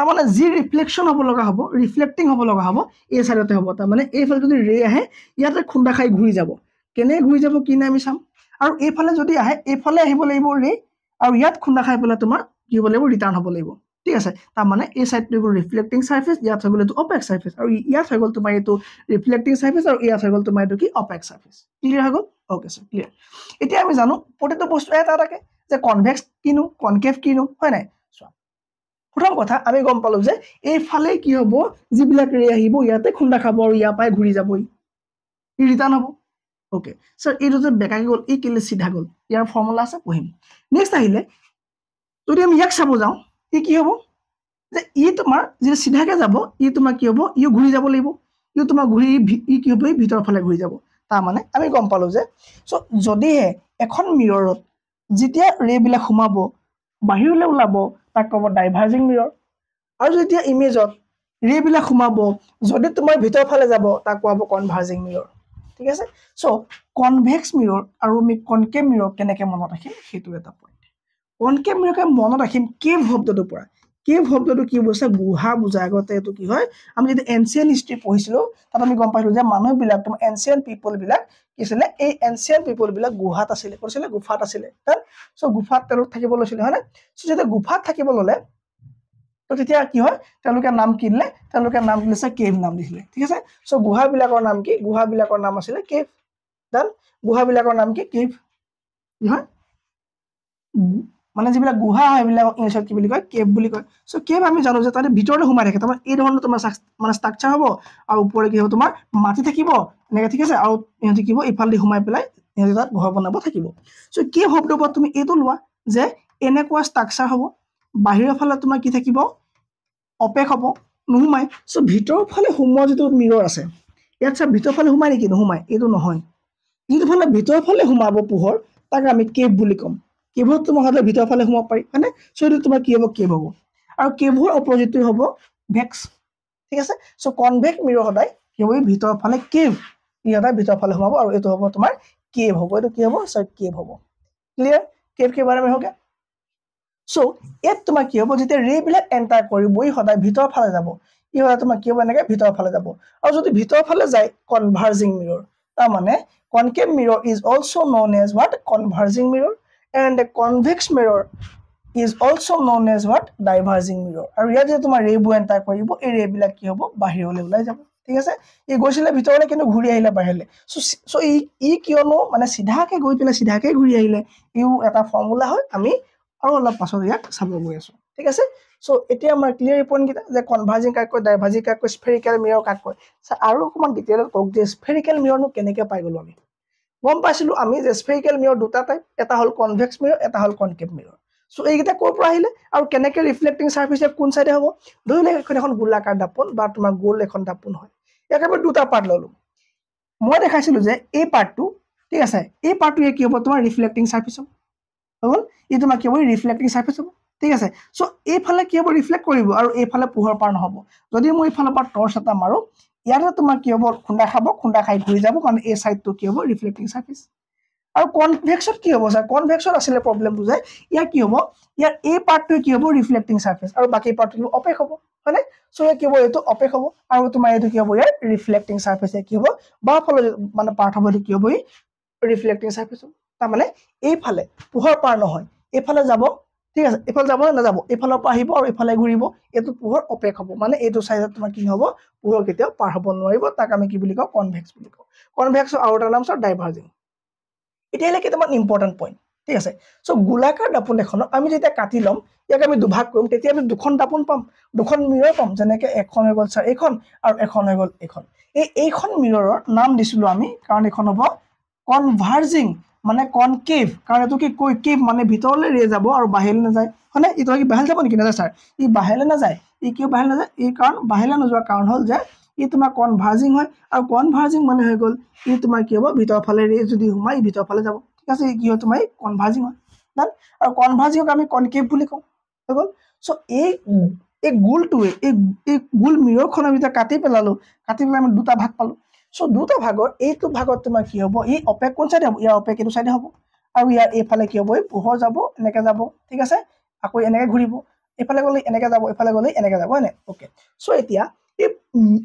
তাৰমানে যি ৰিফ্লেকশ্যন হ'ব লগা হ'ব ৰিফ্লেক্টিং হ'ব লগা হ'ব এই চাইডতে হ'ব তাৰমানে এইফালে যদি ৰে আহে ইয়াতে খুন্দা খাই ঘূৰি যাব কেনে ঘূৰি যাব কি নাই আমি চাম আৰু এইফালে যদি আহে এইফালে আহিব লাগিব ৰে আৰু ইয়াত খুন্দা খাই পেলাই তোমাৰ কি হ'ব লাগিব ৰিটাৰ্ণ হ'ব লাগিব ঠিক আছে তাৰমানে এই সাইডটো গ'ল ৰিফ্লেক্টিং সাৰফেস ইয়াত হৈ গ'ল এইটো অপেক সাৰফেস আৰু ইয়াত হৈ গ'ল তোমাৰ এইটো ৰিফ্লেক্টিং সাৰফেস আৰু ইয়াত হৈ গ'ল তোমাৰ এইটো কি অপেক সাৰফেস ক্লিয়াৰ হৈ গ'ল ওকে স্যাৰ ক্লিয়াৰ এতিয়া আমি জানো প্ৰতিটো বস্তু এটা থাকে যে কনভেক্স কিনো কনকেভ কিনো হয় নাই চোৱা প্ৰথম কথা আমি গম পালো যে এইফালে কি হ'ব যিবিলাক ৰে আহিব ইয়াতে খুন্দা খাব আৰু ইয়াৰ পৰাই ঘূৰি যাব ই ৰিটাৰ্ণ হ'ব ওকে স্যাৰ এইটো যে বেকাকে গ'ল এই কেলে সিধা গ'ল ইয়াৰ ফৰ্মুলা আছে পঢ়িম নেক্সট আহিলে যদি আমি ইয়াক চাব যাওঁ ই কি হ'ব যে ই তোমাৰ যে সিধাকে যাব ই তোমাৰ কি হ'ব ই ঘূৰি যাব লাগিব ই তোমাৰ ঘূৰি ই কি হ'ব ভিতৰ ফালে ঘূৰি যাব তাৰ মানে আমি গম পালো যে সো যদিহে এখন মিৰৰত যেতিয়া ৰে বিলাক সোমাব বাহিৰলৈ ওলাব তাক ক'ব ডাইভাৰ্জিং মিৰৰ আৰু যেতিয়া ইমেজত ৰে বিলাক সোমাব যদি তোমাৰ ভিতৰ ফালে যাব তাক কোৱা হ'ব কনভাৰ্জিং মিৰৰ ঠিক আছে সো কনভেক্স মিৰৰ আৰু আমি কনকেভ মিৰৰ কেনেকৈ মনত ৰাখিম সেইটো এটা পইণ্ট কনকেভ মিৰৰকে মনত ৰাখিম কেভ শব্দটোৰ পৰা কেভ শব্দটো কি বুজায় গুহা বুজায় আগতে এইটো কি হয় আমি যদি এনচিয়েন্ট হিষ্ট্ৰী পঢ়িছিলো তাত আমি গম পাইলো যে মানুহবিলাক তোমাৰ এনচিয়েন্ট পিপল বিলাক কি আছিলে এই এনচিয়েন্ট পিপল বিলাক গুহাত আছিলে কৈছিলে গুফাত আছিলে সো গুফাত তেওঁলোক থাকিব লৈছিলে হয় না সো যেতিয়া গুফাত থাকিব ললে তো তেতিয়া কি হয় তেওঁলোকে নাম কি দিলে তেওঁলোকে নাম দিলে কেভ নাম দিছিলে ঠিক আছে সো গুহাবিলাকৰ নাম কি গুহাবিলাকৰ নাম আছিলে কেভ দেন গুহাবিলাকৰ নাম কি কেভ কি হয় মানে যিবিলাক গুহা হয় এইবিলাক ইংলিছত কি বুলি কয় কেভ বুলি কয় সো কেভ আমি জানো যে তাতে ভিতৰলৈ সোমাই থাকে তোমাৰ এই ধৰণৰ তোমাৰ মানে ষ্ট্ৰাকচাৰ হ'ব আৰু ওপৰে কি হ'ব তোমাৰ মাটি থাকিব এনেকৈ ঠিক আছে আৰু ইহঁতি কি হ'ব ইফালে সোমাই পেলাই ইহঁতি তাত ঘৰ বনাব থাকিব সো কেভ শব্দৰ পৰা তুমি এইটো লোৱা যে এনেকুৱা ষ্ট্ৰাকচাৰ হ'ব বাহিৰৰ ফালে তোমাৰ কি থাকিব অপেক হ'ব নোসোমাই সো ভিতৰৰ ফালে সোমোৱা যিটো মিৰৰ আছে ইয়াত চা ভিতৰৰ ফালে সোমাই নেকি নোসোমাই এইটো নহয় যিটো ফালে ভিতৰৰ ফালে সোমাব পোহৰ তাক আমি কেভ বুলি ক'ম কেভত তোমাৰ হাতে ভিতৰ ফালে সোমাব পাৰি হয়নে সো এইটো তোমাৰ কি হ'ব কেভ হ'ব আৰু কেভৰ অপজিটটো হ'ব ভেক্স ঠিক আছে সো কনভেক্স মিৰৰ সদায় কি হ'ব ভিতৰ ফালে কেভ ই সদায় ভিতৰ ফালে সোমাব আৰু এইটো হ'ব তোমাৰ কেভ হ'ব এইটো কি হ'ব স্যাৰ কেভ হ'ব ক্লিয়াৰ কেভ के बारे में हो गया সো ইয়াত তোমাৰ কি হ'ব যেতিয়া ৰে বিলাক এন্টাৰ কৰিব ই সদায় ভিতৰ ফালে যাব ই সদায় তোমাৰ কি হ'ব এনেকৈ ভিতৰ ফালে যাব আৰু যদি ভিতৰ ফালে যায় কনভাৰ্জিং মিৰৰ তাৰ মানে concave mirror is also known as what converging mirror and a convex mirror is also known as what diverging mirror আৰু ইয়াত যে তোমাৰ ৰে বু এন্টাৰ কৰিব এই ৰে বিলাক কি হ'ব বাহিৰলৈ ওলাই যাব ঠিক আছে এই গৈছিলে ভিতৰলৈ কিন্তু ঘূৰি আহিলে বাহিৰলৈ সো ই কিয়নো মানে সিধাকে গৈ পেলাই সিধাকে ঘূৰি আহিলে ইও এটা ফৰ্মুলা হয় আমি আৰু অলপ পাছত ইয়াক চাব গৈ আছো ঠিক আছে সো এতিয়া আমাৰ ক্লিয়াৰ পইণ্ট কিটা যে কনভাৰ্জিং কাক কয় ডাইভাৰ্জিং কাক কয় স্ফেৰিকেল মিৰৰ কাক কয় আৰু অকমান ডিটেইলত কওক যে স্ফেৰিকেল মিৰৰনো কেনেকৈ পাই গলো আমি গম পাইছিলো আমি যে স্ফেৰিকেল মিৰৰ দুটা টাইপ এটা হল কনভেক্স মিৰৰ এটা হল কনকেভ মিৰৰ সো এইকেইটা ক'ৰ পৰা আহিলে আৰু কেনেকৈ ৰিফ্লেক্টিং সাৰফেস কোন সাইডে হ'ব ধৰিলে এখন গোলাকাৰ দাপোন বা তোমাৰ গোল এখন দাপোন হয় ইয়াক আমি দুটা পাৰ্ট ললো মই দেখাইছিলো যে এই পাৰ্টটো ঠিক আছে এই পাৰ্টটো কি হ'ব তোমাৰ ৰিফ্লেক্টিং সাৰফেস হ'ল ই তোমাৰ কি হ'ব ৰিফ্লেক্টিং সাৰফেস হ'ব ঠিক আছে সো এইফালে কি হ'ব ৰিফ্লেক্ট কৰিব আৰু এইফালে পোহৰ পাৰ নহ'ব যদি মই এইফালৰ পৰা টৰ্চ এটা মাৰো ইয়াতে তোমাৰ কি হ'ব খুন্দা খাব খুন্দা খাই ঘূৰি যাব মানে এই সাইডটো কি হ'ব ৰিফ্লেক্টিং সাৰফেস আৰু কনভেক্সত কি হ'ব স্যাৰ কনভেক্সত আছিলে প্ৰবলেম বুজাই ইয়াৰ কি হ'ব ইয়াৰ এই পাৰ্টটো কি হ'ব ৰিফ্লেক্টিং সাৰফেস আৰু বাকি পাৰ্টটো অপেক হ'ব হয়নে সো কি হ'ব এইটো অপেক হ'ব আৰু তোমাৰ এইটো কি হ'ব ইয়াৰ ৰিফ্লেক্টিং সাৰফেস কি হ'ব বা ফলে মানে পাৰ্ট হ'ব কি হ'ব ৰিফ্লেক্টিং সাৰফেস তাৰ মানে এইফালে পোহৰ পাৰ নহয় এইফালে যাব ঠিক আছে এইফালে যাব না যাব এইফালৰ পৰা আহিব আৰু এইফালে ঘূৰিব এইটো পোহৰ অপেক হ'ব মানে এইটো সাইডত তোমাৰ কি হ'ব পোহৰ কেতিয়াও পাৰ হ'ব নোৱাৰিব তাক আমি কি বুলি কওঁ কনভেক্স বুলি কওঁ কনভেক্সৰ আৰু এটা নাম স্যাৰ ডাইভাৰ্জিং এতিয়ালৈকে তোমাৰ ইম্পৰ্টেন্ট পইণ্ট ঠিক আছে সো গোলাকাৰ দাপোন এখনক আমি যেতিয়া কাটি ল'ম ইয়াক আমি দুভাগ কৰিম তেতিয়া আমি দুখন দাপোন পাম দুখন মিৰৰ পাম যেনেকৈ এখন হৈ গ'ল স্যাৰ এইখন আৰু এখন হৈ গ'ল এইখন এইখন মিৰৰৰ নাম দিছিলো আমি কাৰণ এইখন হ'ব কনভাৰ্জিং মানে কনকেভ কাৰণ এইটো কি কৈ কেভ মানে ভিতৰলৈ ৰে যাব আৰু বাহিৰলৈ নাযায় হয়নে ইটো কি বাহিৰলৈ যাব নেকি নাযায় স্যাৰ ই বাহিৰলৈ নাযায় ই কিয় বাহিৰলৈ নাযায় এই কাৰণ বাহিৰলৈ নোযোৱাৰ কাৰণ হ'ল যে ই তোমাৰ কনভাৰ্জিং হয় আৰু কনভাৰ্জিং মানে হৈ গ'ল ই তোমাৰ কি হ'ব ভিতৰ ফালে ৰে যদি সোমাই ভিতৰ ফালে যাব ঠিক আছে ই কি হয় তোমাৰ কনভাৰ্জিং হয় দেন আৰু কনভাৰ্জিংক আমি কনকেভ বুলি কওঁ হৈ গ'ল সো এই গোলটোৱে এই গোল মিৰৰখন আমি যেতিয়া কাটি পেলালো কাটি পেলাই আমি দুটা ভাগ পালো সো দুটা ভাগৰ এইটো ভাগত তোমাৰ কি হ'ব ই অপেক কোন সাইডে হ'ব ইয়াৰ অপেক এইটো সাইডে হ'ব আৰু ইয়াৰ এইফালে কি হ'ব পোহৰ যাব এনেকৈ যাব ঠিক আছে আকৌ এনেকৈ ঘূৰিব এফালে গ'লে এনেকৈ যাব এফালে গ'লে এনেকৈ যাব হয় নাই অ'কে চ' এতিয়া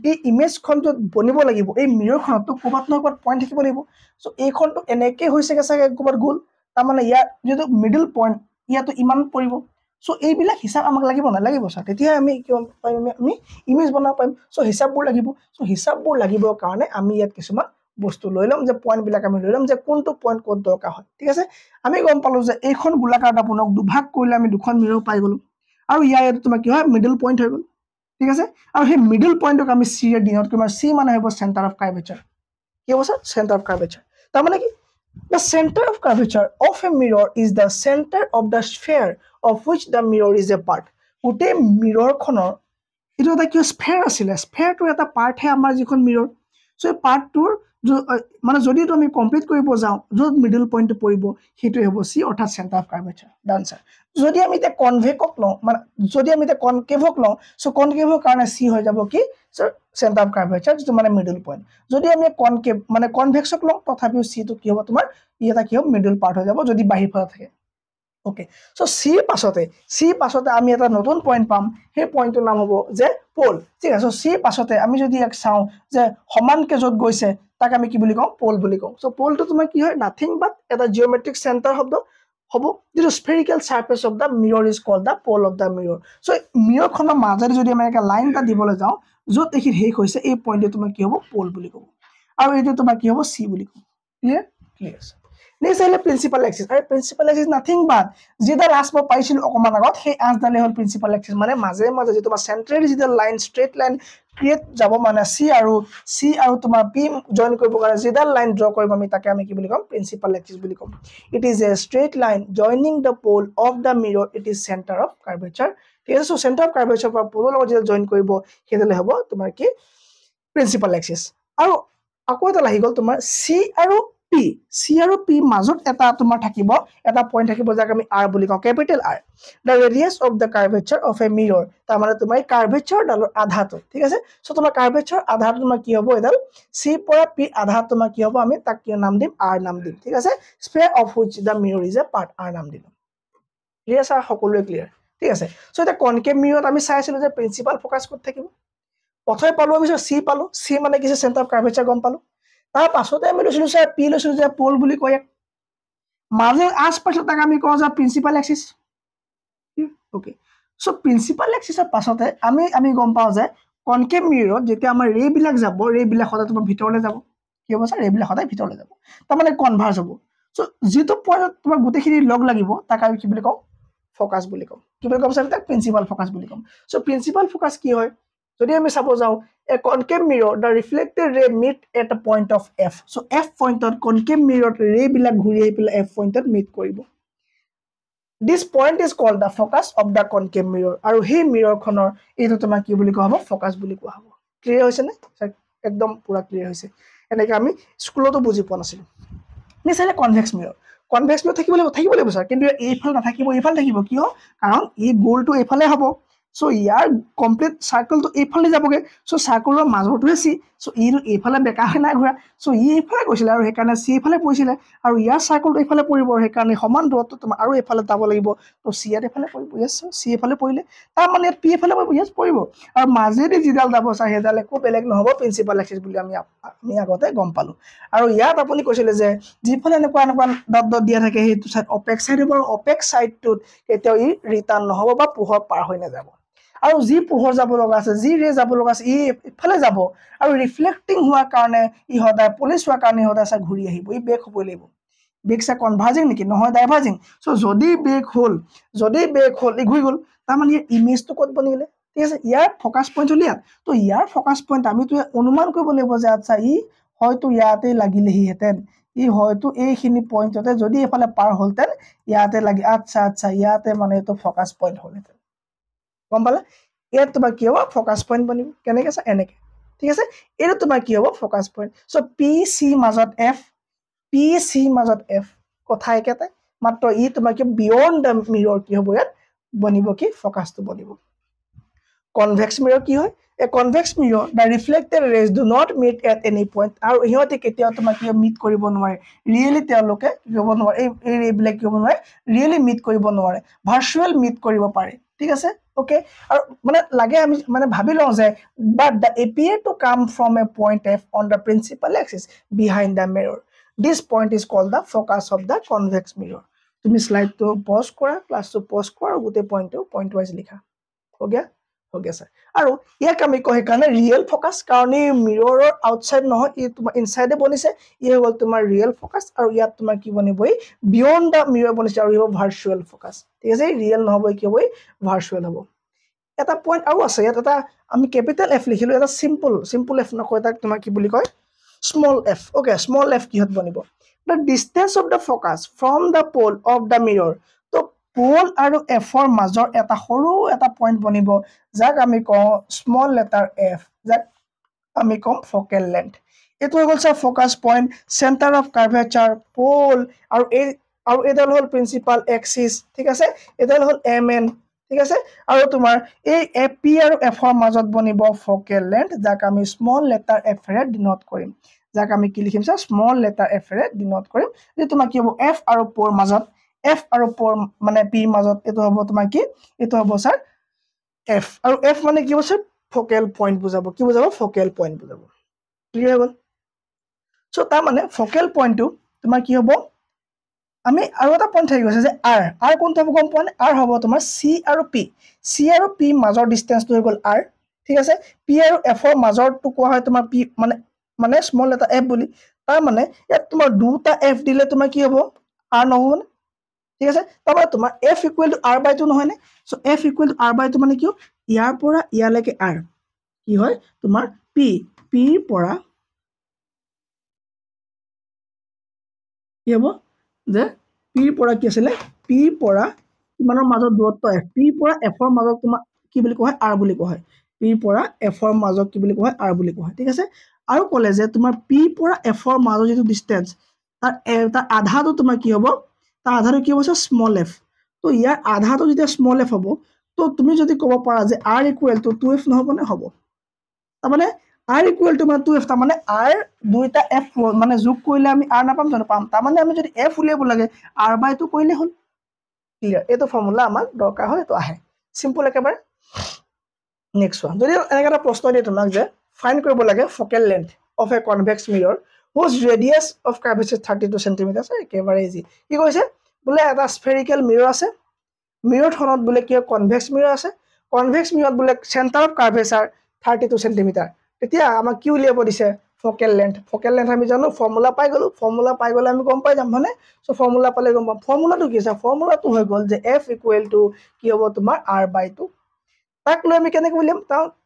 এই ইমেজখন য'ত বনিব লাগিব এই মিৰৰখনতো ক'ৰবাত নহয় ক'ৰবাত পইণ্ট থাকিব লাগিব চ' এইখনটো এনেকৈ হৈছেগৈ চাগে ক'ৰবাত গ'ল তাৰমানে ইয়াৰ যিটো মিডল পইণ্ট ইয়াতো ইমান পৰিব চ' এইবিলাক হিচাপ আমাক লাগিব নালাগিব ছাৰ তেতিয়াহে আমি কি পাৰিম আমি ইমেজ বনাব পাৰিম চ' হিচাপবোৰ লাগিব চ' হিচাপবোৰ লাগিবৰ কাৰণে আমি ইয়াত কিছুমান বস্তু লৈ ল'ম যে পইণ্টবিলাক আমি লৈ ল'ম যে কোনটো পইণ্ট ক'ত দৰকাৰ হয় ঠিক আছে আমি গম পালোঁ যে এইখন গোলাকাৰ আপোনাক দুভাগ কৰিলে আমি দুখন মিৰৰ পাই গ'লোঁ আৰু ইয়াত তোমাৰ কি হয় মিডল পইণ্ট হৈ গ'ল ঠিক আছে আৰু সেই মিডল পইণ্টক আমি চি এৰ ডিন'ট কৰিম চি মানে হ'ব চেণ্টাৰ অফ কাৰ্ভেচাৰ কি হ'ব ছাৰ চেণ্টাৰ অফ কাৰ্ভেচাৰ তাৰমানে কি The center of curvature of a mirror is the center of the sphere of which the mirror is a part. গোটেই মিৰৰখনৰ এইটো এটা কিয় স্ফেয়াৰ আছিলে স্ফেয়াৰটোৰ এটা পাৰ্টহে আমাৰ যিখন মিৰৰ চ' এই পাৰ্টটোৰ মানে যদি আমি কমপ্লিট কৰিব যাওঁ য'ত মিডল পইণ্টটো পৰিব সেইটোৱে হ'ব চি অৰ্থাৎ centre of curvature done sir যদি আমি এতিয়া কনভেক্সক লওঁ মানে যদি আমি এতিয়া কনকেভক লওঁ চ' কনকেভৰ কাৰণে চি হৈ যাব কি ছাৰ চেণ্টাৰ অফ কাৰ্ভেচাৰ যিটো মানে মিডল পইণ্ট যদি আমি কনকেভ মানে কনভেক্সক লওঁ তথাপিও চিটো কি হ'ব তোমাৰ ই এটা কি হ'ব মিডল পাৰ্ট হৈ যাব যদি বাহিৰ ফালে থাকে ওকে চ' চিৰ পাছতে আমি এটা নতুন পইণ্ট পাম সেই পইণ্টটোৰ নাম হ'ব যে প'ল ঠিক আছে চ' চিৰ পাছতে আমি যদি ইয়াক চাওঁ যে সমানকে য'ত গৈছে তাক আমি কি বুলি কওঁ প'ল বুলি কওঁ চ' প'লটো তোমাৰ কি হয় নাথিং বাট এটা জিঅ'মেট্ৰিক চেণ্টাৰ শব্দ হ'ব যিটো spherical surface of the mirror is called the pole of the mirror so' মিৰৰখনৰ মাজেৰে যদি আমি এটা লাইন এটা দিবলৈ যাওঁ য'ত এইখিনি শেষ হৈছে এই পইণ্টটো তোমাৰ কি হ'ব প'ল বুলি ক'ব আৰু এইটো তোমাৰ কি হ'ব চি বুলি ক'ব ক্লিয়াৰ আছে নেক্সট আহিলে প্ৰিন্সিপাল এক্সিছ আৰু প্ৰিন্সিপাল এক্সিছ নাথিং বাট যিডাল আঁচ মই পাইছিলোঁ অকণমান আগত সেই আঁচডালেই হ'ল প্ৰিন্সিপাল এক্সিছ মানে মাজে যি তোমাৰ চেণ্ট্ৰেলি যিডাল লাইন ষ্ট্ৰেইট লাইন ক্ৰিয়েট যাব মানে চি আৰু তোমাৰ পি জইন কৰিবৰ কাৰণে যিডাল লাইন ড্ৰ কৰিম আমি তাকে আমি কি বুলি ক'ম প্ৰিন্সিপাল এক্সিছ বুলি ক'ম it is a straight line joining the pole of the mirror it is centre of curvature ঠিক আছে চ' চেণ্টাৰ অফ কাৰ্ভেচাৰ পৰা প'লৰ লগত যিডাল জইন কৰিব সেইডালে হ'ব তোমাৰ কি প্ৰিন্সিপাল এক্সিছ আৰু আকৌ এটা আহি গ'ল তোমাৰ চি আৰু পি মাজত এটা তোমাৰ থাকিব এটা পইণ্ট থাকিব যাক আমি আৰ বুলি কওঁ capital are the radius of the curvature of এ মিৰৰ তাৰমানে তোমাৰ কাৰ্ভেচাৰ ডালৰ আধাটো ঠিক আছে চ' তোমাৰ কাৰ্ভেচাৰ আধাটো তোমাৰ কি হ'ব এডাল চি পৰা পি আধা তোমাৰ কি হ'ব আমি তাক কি নাম দিম আৰ নাম দিম ঠিক আছে spare of which the mirror is a part R নাম দিম ক্লিয়াৰ ছাৰ সকলোৱে ক্লিয়াৰ ঠিক আছে চ' এতিয়া কনকেভ মিৰৰত আমি চাইছিলোঁ যে প্ৰিন্সিপাল ফ'কাছ ক'ত থাকিব প্ৰথমে পালোঁ আমি চি পালোঁ চি মানে কি চেণ্টাৰ অফ কাৰ্ভেচাৰ গম পালোঁ তাৰ পাছতে আমি লৈছিলোঁ ছাৰ পি লৈছিলোঁ যে প'ল বুলি কয় মাজে আঁচ পাইছোঁ তাক আমি কওঁ যে principal axis okay so' principal এক্সিছৰ পাছতে আমি গম পাওঁ যে কনকেভ মিৰৰত যেতিয়া আমাৰ ৰে'বিলাক যাব ৰে'বিলাক সদায় তোমাৰ ভিতৰলৈ যাব কি হ'ব ছাৰ ৰে'বিলাক সদায় ভিতৰলৈ যাব তাৰমানে কনভাৰ্জ হ'ব চ' যিটো পইণ্টত তোমাৰ গোটেইখিনি লগ লাগিব তাক আমি কি বুলি কওঁ ফ'কাছ বুলি ক'ম কি বুলি ক'ম ছাৰ তাক প্ৰিন্সিপাল ফ'কাছ বুলি ক'ম চ' প্ৰিন্সিপাল ফ'কাছ কি হয় যদি আমি চাব যাওঁ a concave mirror the reflected ray meet at a point of f so f pointত concave mirror ray বিলাক ঘূৰি আহি পেলাই f pointত meet কৰিব this point is called the focus of the concave mirror আৰু সেই মিৰৰখনৰ এইটো তোমাৰ কি বুলি কোৱা হ'ব ফ'কাছ বুলি কোৱা হ'ব ক্লিয়াৰ হৈছে নে একদম পুৰা ক্লিয়াৰ হৈছে এনেকৈ আমি স্কুলতো বুজি পোৱা নাছিলোঁ নেক্সট আহিলে কনভেক্স মিৰৰ থাকিব লাগিব ছাৰ কিন্তু এইফালে নাথাকিব এইফালে থাকিব কিয় কাৰণ এই গ'লটো এইফালে হ'ব চ' ইয়াৰ কমপ্লিট চাৰ্কলটো এইফালে যাবগৈ চ' চাৰ্কলৰ মাজৰটোহে চি চ' ইটো এইফালে বেকা হৈ নাই ঘূৰা চ' ই এইফালে গৈছিলে আৰু সেইকাৰণে চি এইফালে পৰিছিলে আৰু ইয়াৰ চাৰ্কলটো এইফালে পৰিব সেইকাৰণে সমান দূৰত্ব তোমাৰ আৰু এইফালে যাব লাগিব ত' চি ইয়াত এইফালে পৰিব য়েছ চি এইফালে পৰিলে তাৰমানে ইয়াত পি এইফালে পৰিব য়েছ পৰিব আৰু মাজেদি যিডাল যাব ছাৰ সেইডাল একো বেলেগ নহ'ব প্ৰিন্সিপাল এক্সিছ বুলি আমি আগতে গম পালোঁ আৰু ইয়াত আপুনি কৈছিলে যে যিফালে এনেকুৱা ডট দিয়া থাকে সেইটো ছাইড অপেক ছাইড হ'ব আৰু অপেক ছাইডটোত কেতিয়াও ই ৰিটাৰ্ণ নহ'ব বা পোহৰ পাৰ হৈ নাযাব আৰু যি পোহৰ যাব লগা আছে যি ৰে যাব লগা আছে ই ইফালে যাব আৰু ৰিফ্লেক্টিং হোৱাৰ কাৰণে ই সদায় পলিচ হোৱাৰ কাৰণে সদায় চাই ঘূৰি আহিব ই বেক হ'বই লাগিব বেক চাই কনভাৰ্জিং নেকি নহয় ডাইভাৰ্জিং চ' যদি বেক হ'ল ই ঘূৰি গ'ল তাৰমানে ইয়াৰ ইমেজটো ক'ত বনিলে ঠিক আছে ইয়াৰ ফ'কাছ পইণ্ট হ'ল ইয়াত ত' ইয়াৰ ফ'কাছ পইণ্ট আমিতো অনুমান কৰিব লাগিব যে আচ্ছা ই হয়তো ইয়াতে লাগিলেহিহেঁতেন ই হয়তো এইখিনি পইণ্টতে যদি এইফালে পাৰ হ'লহেঁতেন ইয়াতে লাগি আচ্ছা ইয়াতে মানে এইটো ফ'কাছ পইণ্ট হ'লহেঁতেন গম পালে ইয়াত তোমাৰ কি হ'ব ফ'কাছ পইণ্ট বনিব কেনেকৈ আছে এনেকৈ ঠিক আছে এইটো তোমাৰ কি হ'ব ফ'কাছ পইণ্ট চ' পি চি মাজত এফ কথা একেটাই মাত্ৰ ই তোমাৰ কি বিয়ণ্ড দ্য মিৰৰ কি হ'ব ইয়াত বনিব কি ফ'কাছটো বনিব কনভেক্স মিৰৰ কি হয় a convex mirror the reflected rays do not meet at any point আৰু সিহঁতে কেতিয়াও তোমাৰ কি মিট কৰিব নোৱাৰে ৰিয়েলি তেওঁলোকে কি হ'ব নোৱাৰে এই ৰেবিলাক কি হ'ব নোৱাৰে ৰিয়েলি মিট কৰিব নোৱাৰে ভাৰ্চুৱেল মিট কৰিব পাৰে ঠিক আছে ওকে আৰু মানে লাগে আমি মানে ভাবি লওঁ যে but the appear to come from a point f on the principal axis behind the mirror this point is called the focus of the convex mirror তুমি স্লাইডটো পজ কৰা ক্লাছটো পজ কৰা আৰু গোটেই পইণ্ট ৱাইজ লিখা हो गया सर আৰু ইয়াক আমি কয় কাৰণে ৰিয়েল ফোকাস কাৰণ এই মিৰৰৰ আউটসাইড নহয় ই তোমাৰ ইনসাইডে বনিছে ই হ'ল তোমাৰ ৰিয়েল ফোকাস আৰু ইয়াত তোমাৰ কি বনিবই বিয়ন্ড দা মিৰৰ বনিছে আৰু ই ভাৰ্চুৱেল ফোকাস ঠিক আছে ৰিয়েল নহব কি হ'বই ভাৰ্চুৱেল হ'ব এটা পইণ্ট আৰু আছে ইয়াত এটা আমি ক্যাপিটাল এফ লিখিলো এটা সিম্পল এফ নকয় তাক তোমাৰ কি বুলি কয় small F okay small F কিহত বনিব the distance of the focus from the pole of the mirror তো পোল আৰু এফৰ মাজৰ এটা সৰু এটা পইণ্ট বনিব যাক আমি কওঁ স্মল লেটাৰ এফ যাক আমি কম ফোকেল লেন্থ এটো হৈ গ'ল sir focus point centre of curvature pole আৰু এডাল হ'ল প্ৰিন্সিপাল এক্সিস ঠিক আছে এডাল হ'ল এম এন ঠিক আছে আৰু তোমাৰ এই এফ পি আৰু এফৰ মাজত বনিব ফোকেল লেন্থ যাক আমি স্মল লেটাৰ এফ ৰে ডিনোট কৰিম যাক আমি কি লিখিম স্যাৰ স্মল লেটাৰ এফ ৰে ডিনোট কৰিম যে তোমাৰ কি হ'ব এফ আৰু পোৰ মাজত এফ আৰু পোৰ মানে পি মাজত এটো হ'ব তোমাৰ কি এটো হ'ব স্যাৰ এফ আৰু এফ মানে কি হ'ব স্যাৰ ফোকেল পইণ্ট বুজাব কি বুজাব ফোকেল পইণ্ট বুজাব ক্লিয়াৰ হ'ল সো তাৰ মানে ফোকেল পইণ্টটো তোমাৰ কি হ'ব আমি আৰু এটা পইণ্ট থাকি গৈছে যে আৰ কোনটো হ'ব গম পোৱা নে আৰ হ'ব তোমাৰ সি আৰু পি মাজৰ ডিসটেন্সটো হৈ গ'ল আৰ ঠিক আছে পি আৰু এফৰ মাজৰটো কোৱা হয় তোমাৰ পি মানে স্মল লেটাৰ এফ বুলি তাৰ মানে ইয়াত তোমাৰ দুটা এফ দিলে তোমাৰ কি হ'ব আৰ নহ'ব নে ঠিক আছে তাৰপৰা তোমাৰ f equal to r by 2 নহয় নে so f equal to r by 2 মানে কি ইয়াৰ পৰা ইয়ালৈকে r কি হয় তোমাৰ p ৰ পৰা কি হ'ব যে p ৰ পৰা কি আছিল p ৰ পৰা কিমানৰ মাজত দূৰত্ব f p ৰ পৰা f ৰ মাজত তোমাৰ কি বুলি কোৱা হয় r বুলি কোৱা হয় p ৰ পৰা f ৰ মাজত কি বুলি কোৱা হয় r বুলি কোৱা হয় ঠিক আছে আৰু ক'লে যে তোমাৰ p ৰ পৰা f ৰ মাজৰ যেটো ডিসটেন্স তাৰ আধাটো তোমাৰ কি হ'ব তাৰ আধাটো কি হ'ব স্মল এফ তো ইয়াৰ আধাটো যেতিয়া স্মল এফ হ'ব তো তুমি যদি ক'ব পাৰা যে r ইকুৱেল টু 2f নহব নে হ'ব তাৰ মানে r ইকুৱেল টু মানে 2f তাৰ মানে r দুইটা f মানে যোগ কৰিলে আমি r নাপাম জানো পাম তাৰ মানে আমি যদি f উলিয়াব লাগে r বাই 2 কৰিলে হ'ল ক্লিয়াৰ এটো ফৰ্মুলা আমাক দৰকাৰ হয় এটো আহে সিম্পল একেবাৰে নেক্সট ওয়ান যদি এনেকা এটা প্ৰশ্ন দিয়ে তোমাক যে ফাইন্ড কৰিব লাগে focal length of A convex মিৰৰ whose radius of curvature 32 cm একেবাৰে ইজি কি কৈছে বোলে এটা স্ফেৰিকেল মিৰৰ আছে মিৰৰ খনত বোলে কি কনভেক্স মিৰৰ আছে কনভেক্স মিৰৰত বোলে সেন্টাৰ অফ কাৰ্ভেচাৰ 32 cm তেতিয়া আমাক কি উলিয়াব দিছে ফোকেল লেন্থ আমি জানো ফৰ্মুলা পাই গলে আমি গম পাই যাম মানে সো ফৰ্মুলা পালে গম পাম ফৰ্মুলাটো কি আছে ফৰ্মুলাটো হৈ গল যে f ইকুৱেল টু কি হ'ব তোমাৰ r বাই 2 তাক লৈ আমি কেনেকৈ উলিয়াম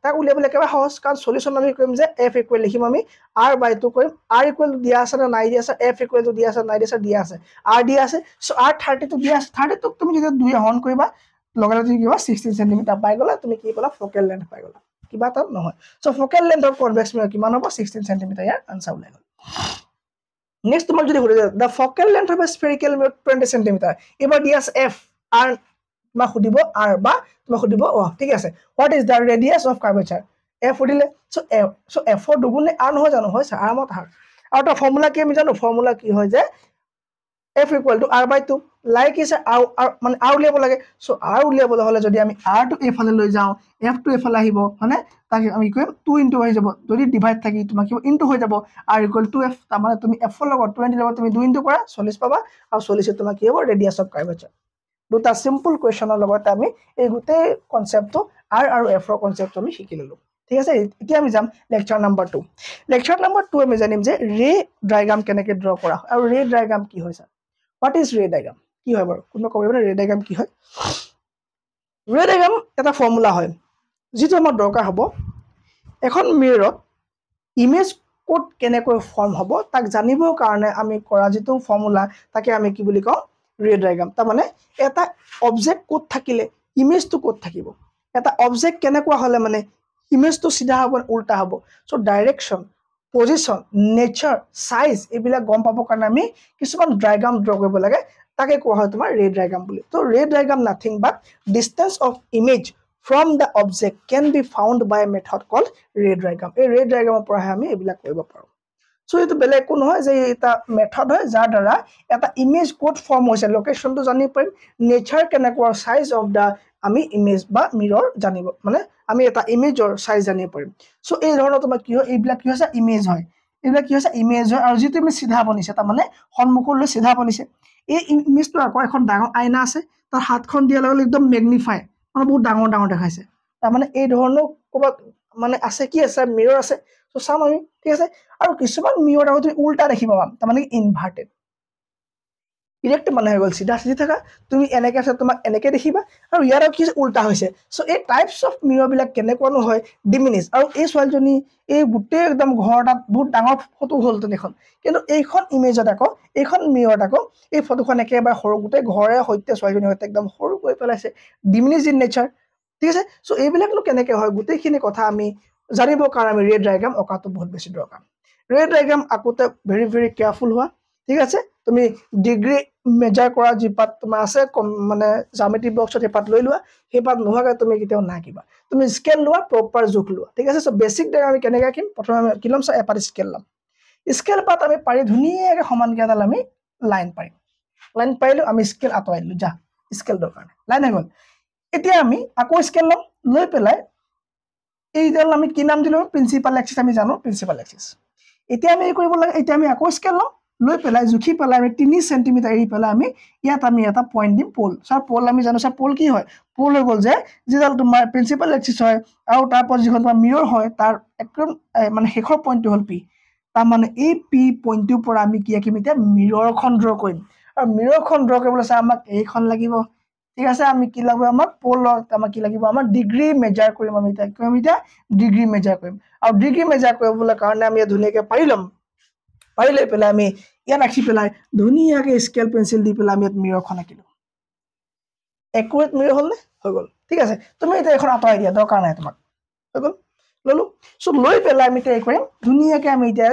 তাক উলিয়াবলৈ একেবাৰে সহজ কাৰণ সলিউশন আমি কৰিম যে f ইকুৱেল লিখিম আমি r বাই 2 কৰিম r ইকুৱেল টু দিয়া আছে না নাই দিয়া আছে f ইকুৱেল টু দিয়া আছে নাই দিয়া আছে r দিয়া আছে সো r 32 দিয়া আছে 32 তুমি যদি 2 হৰণ কৰিবা লগালে তুমি কিবা 16 cm পাই গলা তুমি কি পালা ফোকেল লেন্থ পাই গলা কিবা তা নহয় so focal length of convex মিৰৰ কিমান হ'ব 16 cm ইয়াৰ আনসাৰ ওলাই গল নেক্সট তোমাৰ যদি সুধে the focal length of a spherical mirror 20 cm এবাৰ দিয়া আছে f r তোমাক সুধিব r বা তোমাক সুধিব o ঠিক আছে what is the radius of curvature f সুধিলে সো f ৰ দুগুণে r নহয় জানো হয় r মত r আৰু এটা ফৰ্মুলা কি আমি জানো ফৰ্মুলা কি হয় যে f equal to r by 2 like is মানে r উলিয়াব লাগে সো r উলিয়াবলৈ হলে যদি আমি r টো এফালে লৈ যাও f টো এফালে আহিব মানে তাকে আমি কৰিম 2 ইনটু হৈ যাব যদি ডিভাইড থাকি তোমাক কি ইনটু হৈ যাব r ইকুৱেল টু f তাৰ মানে তুমি f ৰ লগত 20 লগত তুমি 2 ইনটু কৰা 40 পাবা আৰু 40 তোমাক কি হ'ব ৰেডিয়াস অফ কাৰ্ভেচাৰ দুটা সিম্পল কোৱেশ্চনৰ লগত আমি এই গোটেই কনসেপ্টটো r আৰু f ৰ কনসেপ্ট আমি শিকি ললো ঠিক আছে এতিয়া আমি যাম লেকচাৰ নম্বৰ 2 আমি জানিম যে ৰে ডায়াগ্ৰাম কেনেকৈ ড্ৰ কৰা হয় আৰু ৰে ডায়াগ্ৰাম কি হয় sir What is ray diagram? কি হয় বাৰু কোন কব ৰে ডায়াগ্ৰাম কি হয় ৰে ডায়াগ্ৰাম এটা ফৰ্মুলা হয় যেটো আমাৰ দৰকাৰ হ'ব এখন মিৰৰত ইমেজ কোড কেনেকৈ ফৰ্ম হ'ব তাক জানিবৰ কাৰণে আমি কৰা যেটো ফৰ্মুলা তাকে আমি কি বুলি কওঁ ৰে ডায়াগ্ৰাম তাৰ মানে এটা অবজেক্ট কোড থাকিলে ইমেজটো কোড থাকিব এটা অবজেক্ট কেনেকুৱা হলে মানে ইমেজটো সিধা হ'ব উল্টা হ'ব so direction position nature size এইবিলাক গম পাবৰ কাৰণে আমি কিছুমান ডায়াগ্ৰাম ড্ৰ কৰিব লাগে তাকে কোৱা হয় তোমাৰ ৰে ডায়াগ্ৰাম বুলি তো ray diagram nothing but distance of image from the object can be found by a method called ray diagram এই ৰে ডায়াগ্ৰামৰ পৰা আমি এইবিলাক কৰিব পাৰো সো এটো বেলেগ কোন হয় যে এটা মেথড হয় যাৰ দ্বাৰা এটা ইমেজ কোড ফৰ্ম হৈছে লোকেশনটো জানি পাৰিম নেচাৰ কেনেকুৱা সাইজ অফ দা আমি ইমেজ বা মিৰৰ জানিব মানে আমি এটা ইমেজৰ সাইজ জানিব পাৰিম সো এই ধৰণৰ তোমাৰ কি হয় এইবিলাক কি হৈছে ইমেজ হয় এইবিলাক কি হৈছে ইমেজ হয় আৰু যেটো আমি সিধা বনিছে তাৰ মানে সন্মুখলৈ সিধা বনিছে এই ইমেজটো আকৌ এখন ডাঙৰ আইনা আছে তাৰ হাতখন দিয়াৰ লগে একদম ম্যাগনিফাই মানে বহুত ডাঙৰ ডাঙৰ দেখাইছে তাৰ মানে এই ধৰণৰ ক'বাত মানে আছে কি আছে মিৰৰ আছে সো চাম আমি ঠিক আছে আৰু কিছুমান মিৰৰ আগত তুমি উল্টা দেখিবা তাৰ মানে ইনভাৰ্টেড ডিৰেক্ট মানে হৈ গ'ল সিধা সিধি থাকা তুমি এনেকে আছে তোমাক এনেকে দেখিবা আৰু ইয়াৰ কি উল্টা হৈছে সো এই টাইপস অফ মিৰৰ বিলাক কেনেকুৱানো হয় ডিমিনিছ আৰু এই ছোৱালীজনী এই গোটেই একদম ঘৰটাত বহুত ডাঙৰ ফটো হ'লতেন এখন কিন্তু এইখন ইমেজত আকৌ এইখন মিৰত আকৌ এই ফটোখন একেবাৰে সৰু গোটেই ঘৰে সৈতে ছোৱালীজনী সৈতে একদম সৰু কৰি পেলাইছে ডিমিনিছ ইন নেচাৰ ঠিক আছে সো এইবিলাকনো কেনেকে হয় গোটেইখিনি কথা আমি জানিব কাৰণে আমি ৰে ডায়াগ্ৰাম অকাটো বহুত বেছি দৰকাৰ ৰে ডায়াগ্ৰাম আকোতে ভেৰি ভেৰি কেয়াৰফুল হোৱা ঠিক আছে তুমি ডিগ্ৰী মেজাৰ কৰা যি পাত তোমাৰ আছে মানে জ্যামিতি বক্সত এই পাত লৈ লোৱা সেই পাত নোহাকে তুমি কিতেও না কিবা তুমি স্কেল লোৱা প্ৰপাৰ জোখ লোৱা ঠিক আছে সো বেসিক ডায়াগ্ৰাম আমি কেনেকৈ কিম প্ৰথমে আমি কি লম এপাত স্কেল লম স্কেল পাত আমি পাৰি ধুনীয়াকৈ সমানকৈ এডাল আমি লাইন পাৰিলো আমি স্কেল আঁতৰাই দিলো যা স্কেল দৰকাৰ লাইন হৈ গ'ল এতিয়া আমি আকৌ স্কেল লম লৈ পেলাই এইডাল আমি কি নাম দিলো প্ৰিন্সিপাল এক্সিস আমি জানো প্ৰিন্সিপাল এক্সিস এতিয়া আমি কৰিব লাগে এতিয়া আমি আকৌ স্কেল লম লৈ পেলাই জুখি পেলাই আমি 3 সেন্টিমিটাৰ এৰি পেলাই আমি ইয়াত আমি এটা পয়েন্ট দিম পোল স্যার পোল আমি জানো স্যার পোল কি হয় পোল হৈ গ'ল যে যেডাল তোমাৰ প্ৰিন্সিপাল এক্সিস হয় আৰু তাৰ পৰা যিখন তোমাৰ মিৰৰ হয় তাৰ একদম মানে শেষৰ পয়েন্টটো হ'ল পি তাৰ মানে এই পি পয়েন্টটোৰ পৰা আমি কি আঁকিম এতিয়া মিৰৰখন ড্ৰ কৰিম আৰু মিৰৰখন ড্ৰ কৰিবলৈ চাই আমাক এইখন লাগিব ঠিক আছে আমি কি লাগিব আমাক পোলত আমাক কি লাগিব আমাৰ ডিগ্ৰী মেজাৰ কৰিম আমি এতিয়া ডিগ্ৰী মেজাৰ কৰিম আৰু ডিগ্ৰী মেজাৰ কৰিবলৈ কাৰণে আমি ধুনীয়াকৈ পাৰি লম পাৰি লৈ পেলাই আমি ইয়াত ৰাখি পেলাই ধুনীয়াকৈ স্কেল পেন্সিল দি পেলাই আমি ইয়াত মিৰৰখন আঁকিলো একুৰেট মিৰৰ হ'ল নে হৈ গ'ল ঠিক আছে তুমি এতিয়া এখন আঁতৰাই দিয়া দৰকাৰ নাই তোমাক হৈ গ'ল ললো সো লৈ পেলাই আমি এতিয়া কৰিম ধুনীয়াকৈ আমি এতিয়া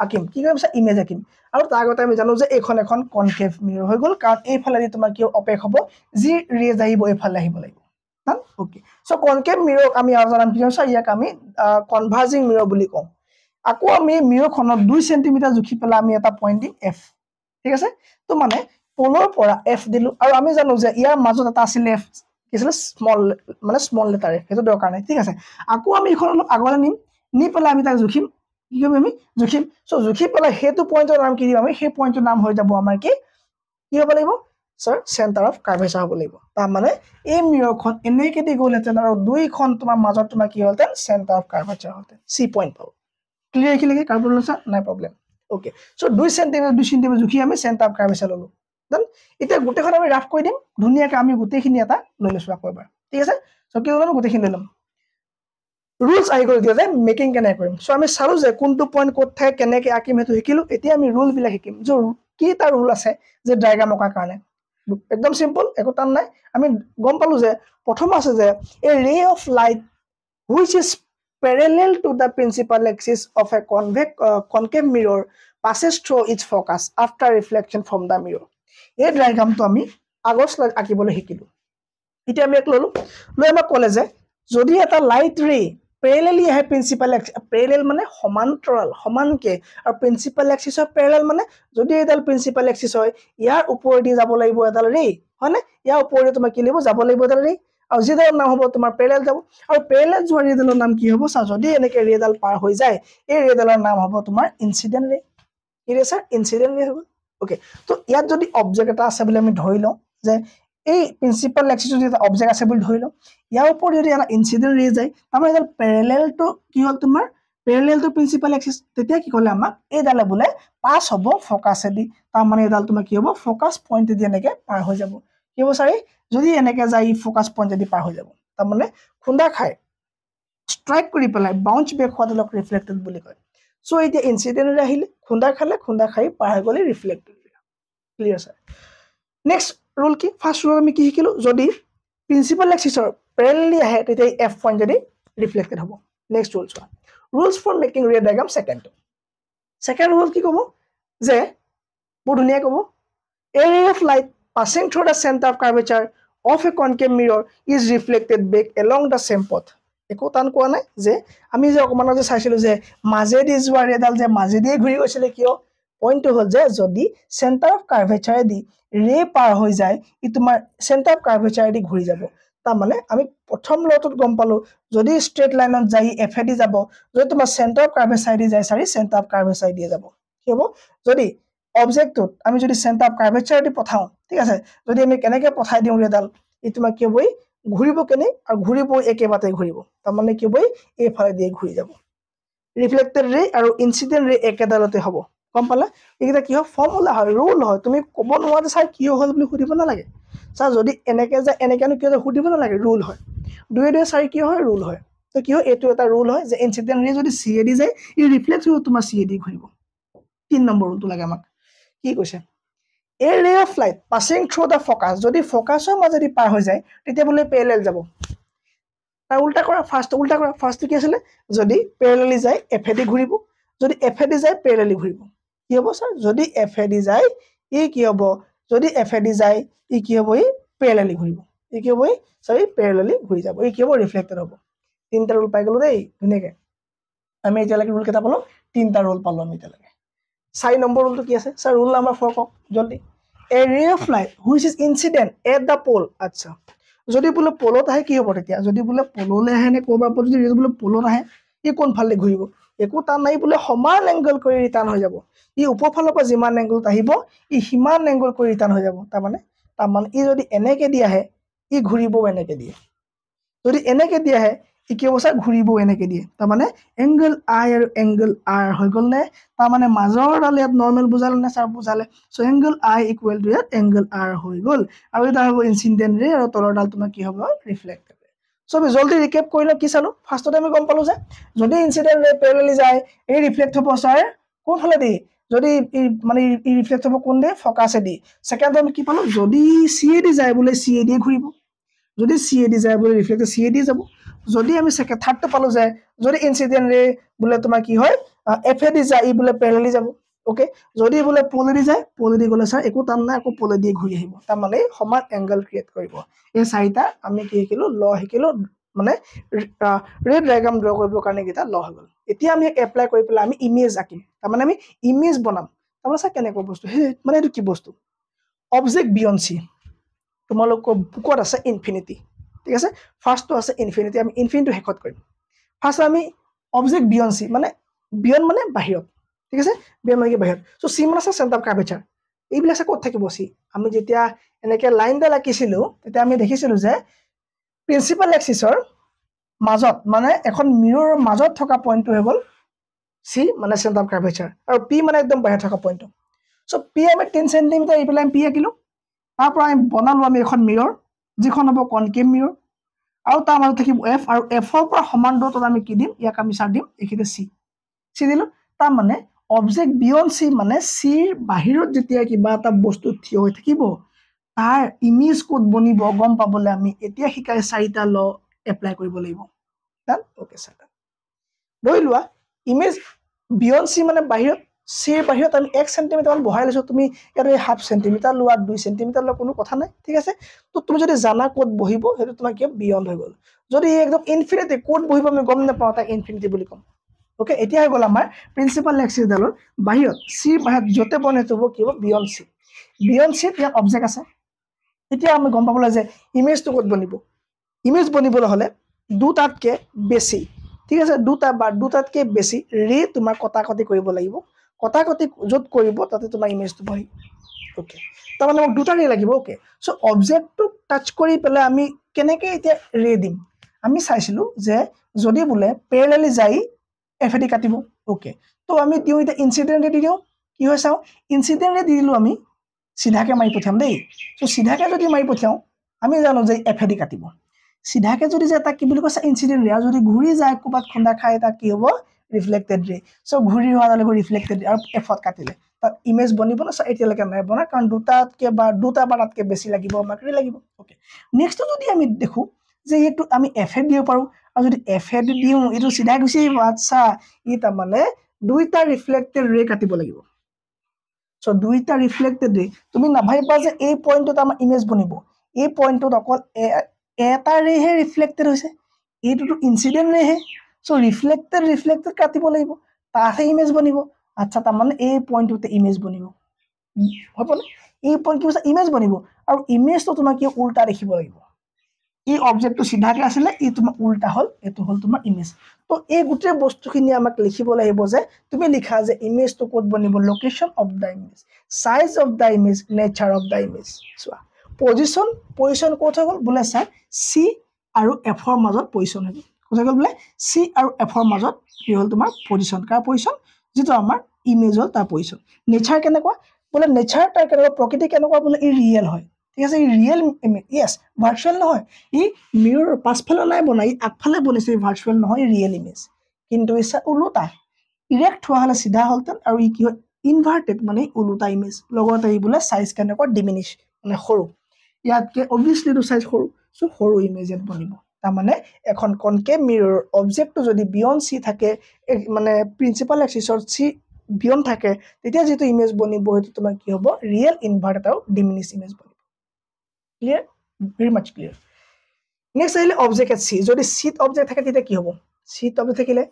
আঁকিম কি কৰিম ইমেজ আঁকিম আৰু তাৰ আগতে আমি জানো যে এইখন এখন কনকেভ মিৰৰ হৈ গ'ল কাৰণ এইফালে তোমাৰ কি অপেক হ'ব যি ৰেজ আহিব এইফালে আহিব লাগিব ডান ওকে সো কনকেভ মিৰক আমি আৰু জানাম কি হৈছে ইয়াক আমি কনভাৰ্জিং মিৰৰ বুলি কওঁ আকৌ আমি মিৰৰখনত 2 সেন্টিমিটাৰ জুখি পেলাই আমি এটা পয়েন্ট দিম এফ ঠিক আছে তো মানে পোলৰ পৰা এফ দিলো আৰু আমি জানো যে ইয়াৰ মাজত এটা আছিল এফ কি আছিল স্মল মানে স্মল লেটাৰ হেতু দৰকাৰ নাই ঠিক আছে আকৌ আমি এখন অলপ আগলৈ নিম নি পেলাই আমি তাক জুখিম কি কৰিম আমি জুখিম সো জুখি পেলাই হেতু পয়েন্টৰ নাম কি দিম আমি সেই পয়েন্টৰ নাম হৈ যাব আমাৰ কি হ'ব লাগিব স্যাৰ সেন্টাৰ অফ কাৰ্ভেচাৰ হ'ব লাগিব তাৰ মানে এই মিৰৰখন এনেকৈ দি গ'লহেঁতেন আৰু দুইখন তোমাৰ মাজত তোমাৰ কি হ'লতেন সেন্টাৰ অফ কাৰ্ভেচাৰ হ'লতেন সি পয়েন্ট পাব ক্লিয়াৰ কি লাগে কাৰ্ভৰ লৈছা নাই প্ৰবলেম ওকে সো 2 সেন্টিমিটাৰ জুখি আমি সেন্টাৰ অফ কাৰ্ভেচাৰ ললো দেন এতিয়া গোটেইখন আমি ৰাফ কৰি দিম ধুনীয়াকৈ আমি গোটেইখিনি এটা লৈ লৈছো আকৌ এবাৰ ঠিক আছে সো কি হ'লো গোটেইখিনি লৈ লম rules আহি গ'ল যে মেকিং কেনে কৰিম সো আমি চালো যে কোনটো পয়েন্ট ক'ত থাকে কেনেকৈ আঁকিম হেতু শিকিলো এতিয়া আমি ৰুল বিলাক শিকিম যে কি তাৰ ৰুল আছে যে ডায়াগ্ৰাম অকাৰ কাৰণে একদম সিম্পল একো টান নাই আমি গম পালো যে প্ৰথম আছে যে এ ray of light which is parallel to the principal axis of a concave mirror passes through its focus after reflection from the mirror এই ডায়াগ্ৰামটো আমি আগৰ স্লাইড আঁকিবলৈ শিকিলো এতিয়া আমি এক ললো লৈ আমাক ক'লে যে যদি এটা লাইট ৰে প্যাৰেলালি আহে প্ৰিন্সিপাল এক্সিস প্যাৰেলাল মানে সমান্তৰাল সমানকে আৰু প্ৰিন্সিপাল এক্সিসৰ প্যাৰেলাল মানে যদি এডাল প্ৰিন্সিপাল এক্সিস হয় ইয়াৰ ওপৰেদি যাব লাগিব এডাল ৰে হয়নে ইয়াৰ ওপৰেদি তোমাৰ কি লাগিব যাব লাগিব এডাল ৰে আৰু যেডাল নাম হ'ব তোমাৰ প্যাৰেলাল যাব আৰু প্যাৰেলাল যোৱা ৰেডালৰ নাম কি হ'ব চা যদি এনেকৈ ৰেডাল পাৰ হৈ যায় এই ৰেডালৰ নাম হ'ব তোমাৰ ইনসিডেন্ট ৰে কি ৰে স্যাৰ ইনসিডেন্ট ৰে হ'ব ওকে তো ইয়াত যদি অবজেক্ট এটা আছে বুলি আমি ধৰি লওঁ যে এই প্ৰিন্সিপাল এক্সিস যদি এটা অবজেক্ট আছে বুলি ধৰি লওঁ ইয়াৰ ওপৰত যদি এটা ইনসিডেন্ট ৰে যায় তাৰমানে এডাল প্যাৰেলাল টু কি হ'ল তোমাৰ প্যাৰেলাল টু প্ৰিন্সিপাল এক্সিস তেতিয়া কি ক'লে আমাক এইডালে বোলে পাছ হ'ব ফকাছেদি তাৰমানে এডাল তোমাৰ কি হ'ব ফকাস পয়েন্ট দি এনেকৈ পাৰ হৈ যাব কি হ'ব স্যাৰ যদি এনেকৈ যায় ফকাস পয়েন্ট দি পাৰ হৈ যাব তাৰমানে খুন্দা খায় স্ট্ৰাইক কৰি পেলাই বাউন্স বেক হোৱাডালক ৰিফ্লেক্টেড বুলি কয় সো এতিয়া ইনসিডেন্ট ৰে আহিলে খুন্দা খাই পাৰ হৈ গ'লে reflected clear sir next rule কি ফাৰ্স্ট ৰুল আমি কি শিকিলো যদি প্ৰিন্সিপাল এক্সিসৰ প্যাৰেলালি আহে তেতিয়া এফ পয়েন্ট যদি ৰিফ্লেক্টেড হ'ব নেক্সট ৰুল চোৱা ৰুলছ ফৰ মেকিং ৰে ডায়াগ্ৰাম সেকেন্ড ৰুল কি ক'ব যে বহুত ধুনীয়া ক'ব এ ray of light passing through the center of curvature of a concave mirror is reflected back along the same path একো টান কোৱা নাই যে আমি যে অকমানৰ যে চাইছিলো যে মাজেদি যোৱা ৰেডাল যে মাজেদি ঘূৰি গৈছিলে কিয় পইণ্টটো হ'ল যে যদি সেন্টাৰ অফ কাৰ্ভেচাৰ দি ৰে পাৰ হৈ যায় ই তোমাৰ সেন্টাৰ অফ কাৰ্ভেচাৰ দি ঘূৰি যাব তাৰমানে আমি প্ৰথম লটোত গম পালো যদি ষ্ট্ৰেট লাইনত যাই এফেদি যাব যদি তোমাৰ চেণ্টাৰ অফ কাৰ্ভেচাৰ দি যায় চাৰি চেণ্টাৰ অফ কাৰ্ভেচাৰ দিয়ে যাব কি হ'ব যদি অবজেক্টটোত আমি যদি চেণ্টাৰ অফ কাৰ্ভেচাৰ দি পঠাও ঠিক আছে যদি আমি কেনেকৈ পঠাই দিওঁ ৰেডাল ই তোমাৰ কি হ'বই ঘূৰিব কেনে আৰু ঘূৰিব একেবাৰতে ঘূৰিব তাৰমানে কি হ'বই এইফালে দিয়ে ঘূৰি যাব ৰিফ্লেক্টেড ৰে আৰু ইনচিডেন্ট ৰে একেডালতে হ'ব গম পালা এইকেইটা কি হয় ফৰ্মুলা হয় ৰুল হয় তুমি ক'ব নোৱাৰা যে ছাৰ কিয় হ'ল বুলি সুধিব নালাগে ছাৰ যদি এনেকৈ যায় এনেকৈনো কিয় যায় সুধিব নালাগে ৰুল হয় দুয়ে দুয়ে চাৰি কি হয় ৰুল হয় তো কি হয় এইটো এটা ৰুল হয় যে ইনচিডেন্ট ৰে যদি চি এ দি যায় ই ৰিফ্লেক্ট হৈ তোমাৰ চি এ দি ঘূৰিব 3 নম্বৰ ৰুলটো লাগে আমাক কি কৈছে এ ray of light passing through the focus যদি ফকাছৰ মাজেদি পাৰ হৈ যায় তেতিয়া বোলে পেৰেলেল যাব তাৰ উল্টা কৰা ফাৰ্ষ্টটো কি আছিলে যদি পেৰেলেলি যায় এফেদি ঘূৰিব যদি এফেদি যায় পেৰেলেলি ঘূৰিব কি হ'ব ছাৰ যদি এফেদি যায় ই কি হ'ব যদি এফেদি যায় ই কি হ'ব ই পেৰেলেলি ঘূৰিব ই কি হ'ব ই সৰি পেৰেলেলি ঘূৰি যাব ই কি হ'ব ৰিফ্লেক্টেড হ'ব তিনটা ৰুল পাই গলো দেই ধুনীয়াকৈ আমি এতিয়ালৈকে ৰুল কেইটা পালো তিনটা ৰুল পালো আমি এতিয়ালৈকে 4 নম্বৰ ৰুলটো কি আছে ছাৰ ৰুল নাম্বাৰ 4 কওক জলদি a ray of light which is incident at the pole আচ্ছা যদি বোলে পলত আহে কি হ'ব তেতিয়া যদি বোলে পললৈ আহে নে ক'ৰবাৰ পৰা যদি বোলে পলত আহে ই কোনফালে ঘূৰিব একো টান নাই বোলে সমান এংগল কৰি ৰিটাৰ্ণ হৈ যাব ই ওপৰফালৰ পৰা যিমান এংগলত আহিব ই সিমান এংগল কৰি ৰিটাৰ্ণ হৈ যাব তাৰমানে ই যদি এনেকৈ দি আহে ই ঘূৰিবও এনেকৈ দিয়ে যদি এনেকৈ দি আহে ই কি হ'ব ছাৰ ঘূৰিবও এনেকৈ দিয়ে তাৰমানে এংগল আই আৰু এংগল আৰ হৈ গ'ল নে তাৰমানে মাজৰডাল ইয়াত নৰ্মেল বুজালে নে ছাৰ বুজালে চ' এংগল আই ইকুৱেল টু ইয়াত এংগল আৰ হৈ গ'ল আৰু এটা হ'ব ইনচিডেন্ট ৰে আৰু তলৰডাল তোমাৰ কি হ'ব ৰিফ্লেক্টেড ৰে চ' আমি জলদি ৰিকেপ কৰিলে কি চালো ফাৰ্ষ্টতে আমি গম পালো যে যদি ইনচিডেন্ট ৰে পেৰেলেলি যায় এই ৰিফ্লেক্ট হ'ব ছাৰ কোনফালে দি যদি মানে ই ৰিফ্লেক্ট হ'ব কোন দে ফকাছেদি সেকেন্ডত আমি কি পালো যদি চি এ দি যায় বোলে চি এ দি ঘূৰিব যদি চি এ দি যায় বোলে ৰিফ্লেক্ট চি এ দি যাব যদি আমি সেকেন্ড থাৰ্ডটো পালো যে যদি ইনচিডেন্ট ৰে বোলে তোমাৰ কি হয় এফ এ দি যায় ই বোলে পেৰেলেলি যাব ওকে যদি বোলে পোলেদি যায় পোলেদি গ'লে ছাৰ একো টান নাই আকৌ পোলেদি ঘূৰি আহিব তাৰমানে সমান এংগল ক্ৰিয়েট কৰিব এই চাৰিটা আমি কি শিকিলো ল শিকিলো মানে ৰেড ডায়াগ্ৰাম ড্ৰ কৰিবৰ কাৰণে কেইটা ল হৈ গ'ল এতিয়া আমি এপ্লাই কৰি পেলাই আমি ইমেজ আঁকিম তাৰমানে আমি ইমেজ বনাম তাৰমানে ছাৰ কেনেকুৱা বস্তু সেই মানে এইটো কি বস্তু অবজেক্ট বিয়ণ্ড চি তোমালোকৰ বুকত আছে ইনফিনিটি ঠিক আছে ফাৰ্ষ্টটো আছে ইনফিনিটি আমি ইনফিনিটি শেষত কৰিম ফাৰ্ষ্ট আমি অবজেক্ট বিয়ণ্ড চি মানে বিয়ণ্ড মানে বাহিৰত ঠিক আছে বিয়ণ্ড মানে বাহিৰত চ' চি মানে আছে চেণ্টাৰ অফ কাৰ্ভেচাৰ এইবিলাক ক'ত থাকিব চি আমি যেতিয়া এনেকৈ লাইনডাল আঁকিছিলোঁ তেতিয়া আমি দেখিছিলোঁ যে প্ৰিন্সিপাল এক্সিছৰ মাজত মানে এখন মিৰৰ মাজত থকা পইণ্টটো হৈ গ'ল চি মানে চেণ্টাৰ অফ কাৰ্ভেচাৰ আৰু পি মানে একদম বাহিৰত থকা পইণ্টটো চ' পি আমি 10 চেণ্টিমিটাৰ এইফালে আমি পি আঁকিলোঁ তাৰ পৰা আমি বনালোঁ আমি এখন মিৰৰ যিখন হ'ব কনকেভ মিৰৰ আৰু তাৰ মাজত থাকিব এফ আৰু এফৰ পৰা সমান দূৰত্বত আমি কি দিম ইয়াক আমি চাৰ দিম এইখিনিতে চি দিলোঁ তাৰমানে অবজেক্ট বিয়ণ্ড চি মানে চিৰ বাহিৰত যেতিয়া কিবা এটা বস্তু থিয় হৈ থাকিব তাৰ ইমেজ ক'ত বনিব গম পাবলৈ আমি এতিয়া শিকাই 4টা ল এপ্লাই কৰিব লাগিব ডান ওকে ছাৰ ধৰি লোৱা ইমেজ বিয়ণ্ড চি মানে বাহিৰত চিৰ বাহিৰত আমি 1 চেণ্টিমিটাৰমান বহাই লৈছোঁ তুমি ইয়াত হাফ চেণ্টিমিটাৰ লোৱা 2 চেণ্টিমিটাৰ লোৱা কোনো কথা নাই ঠিক আছে তো তুমি যদি জানা ক'ত বহিব সেইটো তোমাৰ কি বিয়ণ্ড হৈ গ'ল যদি একদম ইনফিনিটি ক'ত বহিব আমি গম নাপাওঁ তাক ইনফিনিটি বুলি ক'ম ওকে এতিয়া হৈ গ'ল আমাৰ প্ৰিন্সিপাল এক্সিছডালৰ বাহিৰত চিৰ বাহিৰত য'তে বনে হ'ব কি হ'ব বিয়ণ্ড চিত ইয়াত অবজেক্ট আছে এতিয়া আমি গম পাবলৈ যে ইমেজটো ক'ত বনিব ইমেজ বনিবলৈ হ'লে দুটাতকৈ বেছি ঠিক আছে দুটাতকৈ বেছি ৰে তোমাৰ কটাকটি কৰিব লাগিব কটাকটি য'ত কৰিব তাতে তোমাৰ ইমেজটো বহিব ওকে তাৰমানে মোক দুটা ৰে লাগিব ওকে চ' অবজেক্টটোক টাচ কৰি পেলাই আমি কেনেকৈ এতিয়া ৰে দিম আমি চাইছিলোঁ যে যদি বোলে পেৰেলেলি যাই এফেদি কাটিব ওকে তো আমি দিওঁ এতিয়া ইনচিডেণ্ট ৰে দি দিওঁ কি হয় চাওঁ ইনচিডেণ্ট ৰে দি দিলোঁ আমি চিধাকৈ মাৰি পঠিয়াম দেই চ' চিধাকৈ যদি মাৰি পঠিয়াওঁ আমি জানো যে এফেদি কাটিব চিধাকৈ যদি যে তাক কি বুলি কৈছে ইনচিডেণ্ট ৰে আৰু যদি ঘূৰি যায় ক'ৰবাত খুন্দা খাই তাক কি হ'ব ৰিফ্লেক্টেড ৰে চ' ঘূৰি হোৱা যালে ৰিফ্লেক্টেড ৰে আৰু এফত কাটিলে তাত ইমেজ বনিব না এতিয়ালৈকে নাই বনা কাৰণ দুটা বা তাতকৈ বেছি লাগিব আমাক ৰে লাগিব ওকে নেক্সটটো যদি আমি দেখোঁ যে এইটো আমি এফে দিব পাৰোঁ আৰু যদি এফে দিওঁ এইটো চিধাই গুচি আহিব আচ্ছা ই তাৰমানে দুইটা ৰিফ্লেক্টেড ৰে কাটিব লাগিব চ' দুইটা ৰিফ্লেক্টেড ৰে তুমি নাভাবিবা যে এই পইণ্টটোত আমাৰ ইমেজ বনিব এই পইণ্টটোত অকল এটা ৰেহে ৰিফ্লেক্টেড হৈছে এইটোতো ইনচিডেণ্ট ৰেহে চ' ৰিফ্লেক্টেড কাটিব লাগিব তাতহে ইমেজ বনিব আচ্ছা তাৰমানে এই পইণ্টটোতে ইমেজ বনিব হ'বনে এই পইণ্ট কি হৈছে ইমেজ বনিব আৰু ইমেজটো তোমাৰ কি উল্টা দেখিব লাগিব এই অবজেক্টটো সিধাকে আছিলে ই তোমাৰ উল্টা হল এটো হল তোমাৰ ইমেজ তো এই গোটে বস্তুখিনি আমাক লিখিব লাগিব যে তুমি লিখা যে ইমেজটো কোড বনিব location of the image size of the image nature of the image চোৱা পজিশন কোড হৈ গল বোলে স্যাৰ সি আৰু এফৰ মাজত পজিশন হৈ গল কোড হৈ গল বোলে সি আৰু এফৰ মাজত কি হল তোমাৰ পজিশন কাৰ পজিশন যেটো আমাৰ ইমেজ হল তাৰ পজিশন নেচাৰ কেনেকুৱা বোলে নেচাৰ তাৰ কেনেকুৱা প্ৰকৃতি কেনেকুৱা বোলে ই ৰিয়েল হয় ঠিক আছে ই ৰিয়েল ইমেজ ইয়েস ভাৰ্চুৱেল নহয় ই মিৰৰ পাছফালে নাই বনাই আগফালে বনিছে ভাৰ্চুৱেল নহয় ৰিয়েল ইমেজ কিন্তু ইছা উলুটা ইৰেক্ট হোৱা হলে সিধা হলতেন আৰু ই কি হয় ইনভাৰ্টেড মানে উলুটা ইমেজ লগতে ই বোলে সাইজ কেনেকুৱা ডিমিনিশ মানে সৰু ইয়াতকে অবভিয়াসলি তো সাইজ সৰু সো সৰু ইমেজ ইয়াত বনিব তাৰ মানে এখন কনকেভ মিৰৰ অবজেক্টটো যদি বিয়ন্ড সি থাকে মানে প্ৰিন্সিপাল এক্সিসৰ সি বিয়ন্ড থাকে তেতিয়া যেটো ইমেজ বনিব হেতু তোমাৰ কি হ'ব ৰিয়েল ইনভাৰ্টেড আৰু ডিমিনিশ ইমেজ বনিব ক্লিয়াৰ ভেৰি মাচ ক্লিয়াৰ নেক্সট আহিলে অবজেক্ট এট সি যদি সিট অবজেক্ট থাকে তেতিয়া কি হ'ব সিট অবজেক্ট থাকিলে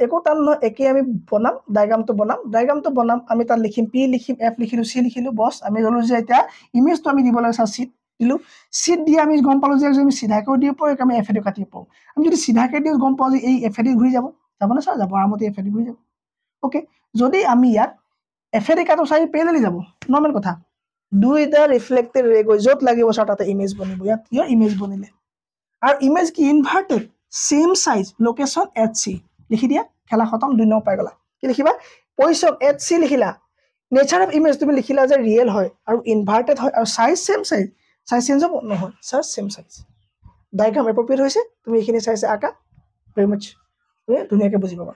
একো টান নহয় একে আমি বনাম ডায়াগ্ৰামটো বনাম আমি তাত লিখিম পি লিখিম এফ লিখিলো সি লিখিলো বস আমি গলো যে এটা ইমেজটো আমি দিব লাগে সিট দিলো সিট দি আমি গম পালো যে আমি সিধাকৈ দিব পাৰো আমি এফ এডি কাটিব পাৰো আমি যদি সিধাকৈ দিও গম পাও যে এই এফ এডি ঘূৰি যাব না স্যাৰ যাব আৰামতে এফ এডি ঘূৰি যাব ওকে যদি আমি ইয়াক এফ এডি কাটো চাই পেৰেলি যাব নৰ্মেল কথা দুইটা ৰিফ্লেক্টেড ৰে গৈ যত লাগিব স্যাৰ তাতে ইমেজ বনিব ইয়াত ইয়াৰ ইমেজ বনিলে আৰু ইমেজ কি inverted same size location at C লিখি দিয়া খেলা খতম 2 নম্বৰ পাই গলা কি লিখিবা পজিশন এট সি লিখিলা নেচাৰ অফ ইমেজ তুমি লিখিলা যে ৰিয়েল হয় আৰু ইনভাৰ্টেড হয় আৰু সাইজ সেম সাইজ চেঞ্জ হ'ব নহয় sir same size diagram appropriate হৈছে তুমি এইখিনি চাইছে আকা ভেৰি মাচ ধুনীয়াকৈ বুজি পাবা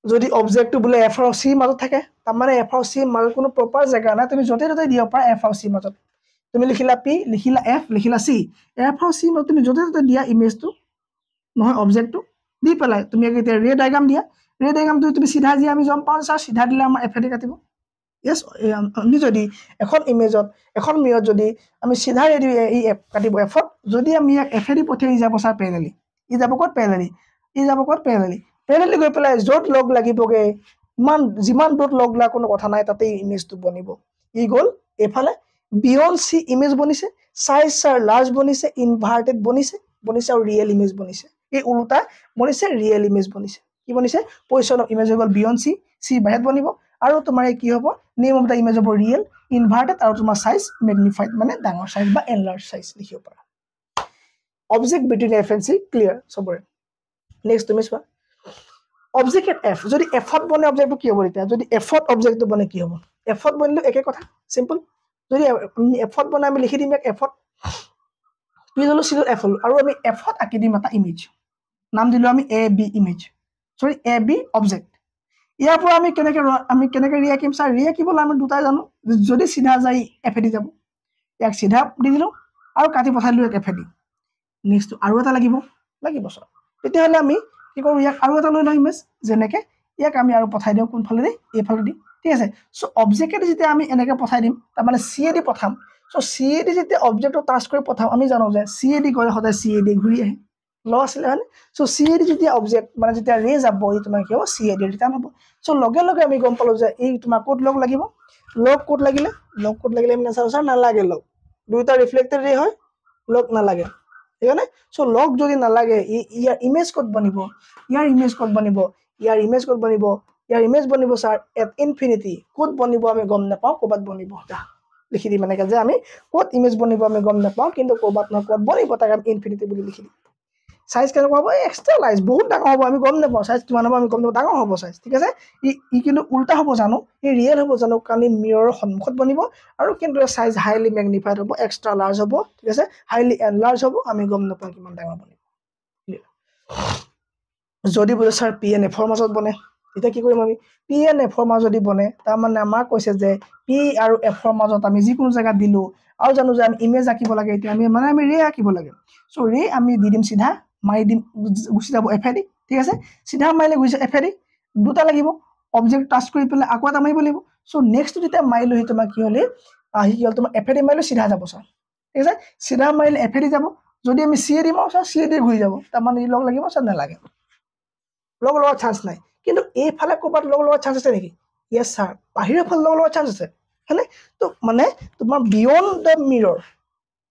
যদি অবজেক্টটো বোলে এফ আৰু সি মাজত থাকে তাৰ মানে এফ আৰু সি মাজত কোনো প্ৰপাৰ জায়গা নাই তুমি যতে ততে দিব পাৰা এফ আৰু সি মাজত তুমি লিখিলা পি লিখিলা এফ লিখিলা সি এফ আৰু সি মাজত তুমি যতে ততে দিয়া ইমেজটো নহয় অবজেক্টটো দি পেলাই তুমি এতিয়া ৰে ডায়াগ্ৰাম দিয়া ৰে ডায়াগ্ৰামটো তুমি সিধা দিয়া আমি গম পাওঁ স্যাৰ সিধা দিলে আমাৰ এফ এডি কাটিব ইয়েস আমি যদি এখন ইমেজত এখন মিৰত যদি আমি সিধা ৰে দিও এই এফ কাটিব এফত যদি আমি ইয়াক এফ এডি পঠিয়াই যাব স্যাৰ প্যাৰেলালি ই যাব ক'ত প্যাৰেলালি গৈ পেলাই য'ত লগ লাগিবগে যিমান দূৰত লগ লা কোনো কথা নাই তাতে ইমেজটো বনিব ই গল এফালে বিয়ন্ড সি ইমেজ বনিছে সাইজ স্যাৰ লাৰ্জ বনিছে ইনভাৰ্টেড বনিছে আৰু ৰিয়েল ইমেজ বনিছে এই উল্টা বনিছে ৰিয়েল ইমেজ বনিছে কি বনিছে পজিশন অফ ইমেজ গল বিয়ন্ড সি বাহিৰত বনিব আৰু তোমাৰ কি হ'ব নেম অফ দা ইমেজ হ'ব ৰিয়েল ইনভাৰ্টেড আৰু তোমাৰ সাইজ ম্যাগনিফাইড মানে ডাঙৰ সাইজ বা এনলাৰ্জ সাইজ লিখিব পাৰা object between F and C clear সবৰে নেক্সট তুমি চোৱা অবজেক্ট এট এফ যদি এফত বনে অবজেক্টটো কি হ'ব এতিয়া যদি এফত অবজেক্টটো বনে কি হ'ব এফত বনিলে একে কথা সিম্পল যদি এফত বনে আমি লিখি দিম এফত পি ললো সি এফ ললো আৰু আমি এফত আঁকি দিম এটা ইমেজ নাম দিলো আমি এ বি ইমেজ সৰি এ বি অবজেক্ট ইয়াৰ পৰা আমি কেনেকৈ ৰিয়াকিম স্যাৰ ৰিয়াকিবলৈ আমি দুটাই জানো যদি সিধা যাই এফ এডি যাব ইয়াক সিধা দি দিলো আৰু কাটি পঠাই দিলো এফ এডি নেক্সট আৰু এটা লাগিব স্যাৰ তেতিয়াহ'লে আমি কি কৰো ইয়াক আৰু এটা লৈ লওঁ ইমেজ যেনেকে ইয়াক আমি আৰু পঠাই দিওঁ কোনফালে দি এইফালে দি ঠিক আছে সো অবজেক্টে যেতিয়া আমি এনেকৈ পঠাই দিম তাৰ মানে সি এ ডি পঠাম সো সি এ ডি যেতিয়া অবজেক্টটো টাচ কৰি পঠাম আমি জানো যে সি এ ডি গ'লে সদায় সি এ ডি ঘূৰি আহে ল আছিলে হয়নে সো চি এ ডি যেতিয়া অবজেক্ট মানে যেতিয়া ৰে যাব ই তোমাৰ কি হ'ব চি এ ডি ৰিটাৰ্ণ হ'ব সো লগে লগে আমি গম পালো যে এই তোমাৰ কোড লগ লাগিব লগ কোড লাগিলে আমি নাচাওঁ স্যাৰ নালাগে লগ দুইটা ৰিফ্লেক্টেড ৰে হয় লগ নালাগে ঠিক আছে সো লগ যদি নালাগে ইয়াৰ ইমেজ কোড বনিব ইয়াৰ ইমেজ বনিব স্যাৰ এট ইনফিনিটি কোড বনিব আমি গম নাপাওঁ ক'বাত বনিব লিখি দিম এনেকৈ যে আমি ক'ত ইমেজ বনিব আমি গম নাপাওঁ কিন্তু ক'বাত নহয় ক'ত বনিব তাক আমি ইনফিনিটি বুলি লিখি দিম সাইজ কেনেকুৱা হ'ব এক্সট্ৰা লাৰ্জ বহুত ডাঙৰ হ'ব আমি গম নাপাওঁ সাইজ কিমান হ'ব আমি গম নাপাওঁ ডাঙৰ হ'ব সাইজ ঠিক আছে ই কিন্তু উল্টা হ'ব জানো ই ৰিয়েল হ'ব জানো কাৰণ ই মিৰৰৰ সন্মুখত বনিব আৰু কিন্তু সাইজ হাইলি ম্যাগনিফাইড হ'ব এক্সট্ৰা লাৰ্জ হ'ব ঠিক আছে হাইলি এনলাৰ্জ হ'ব আমি গম নাপাওঁ কিমান ডাঙৰ বনিব যদি বোলে স্যাৰ পি এন এফৰ মাজত বনে তেতিয়া কি কৰিম আমি পি এন এফৰ মাজত যদি বনে তাৰ মানে আমাক কৈছে যে পি আৰু এফৰ মাজত আমি যিকোনো জায়গাত দিলো আৰু জানো যে আমি ইমেজ আঁকিব লাগে এতিয়া আমি ৰে আঁকিব লাগে সো ৰে আমি দি দিম সিধা মাৰি দিম গুচি যাব এফ এডি ঠিক আছে সিধা মাৰিলে গুচি এফ এডি দুটা লাগিব অবজেক্ট টাচ কৰি পেলাই আকৌ এটা মাৰিব লাগিব সো নেক্সট যেতিয়া মাৰিলো সি তোমাৰ কি হ'লে কি হ'ল তোমাৰ এফ এডি মাৰিলো সিধা যাব স্যাৰ ঠিক আছে সিধা মাৰিলে এফ এডি যাব যদি আমি চি এ ডি মাৰো স্যাৰ চি এ ডি ঘূৰি যাব তাৰমানে ই লগ লাগিব স্যাৰ নালাগে লগ লোৱাৰ চান্স নাই কিন্তু এইফালে ক'ৰবাত লগ লোৱাৰ চান্স আছে নেকি ইয়েছ স্যাৰ বাহিৰৰ ফালে লগ লোৱাৰ চান্স আছে হয়নে তো মানে তোমাৰ বিয়ণ্ড দ্য মিৰৰ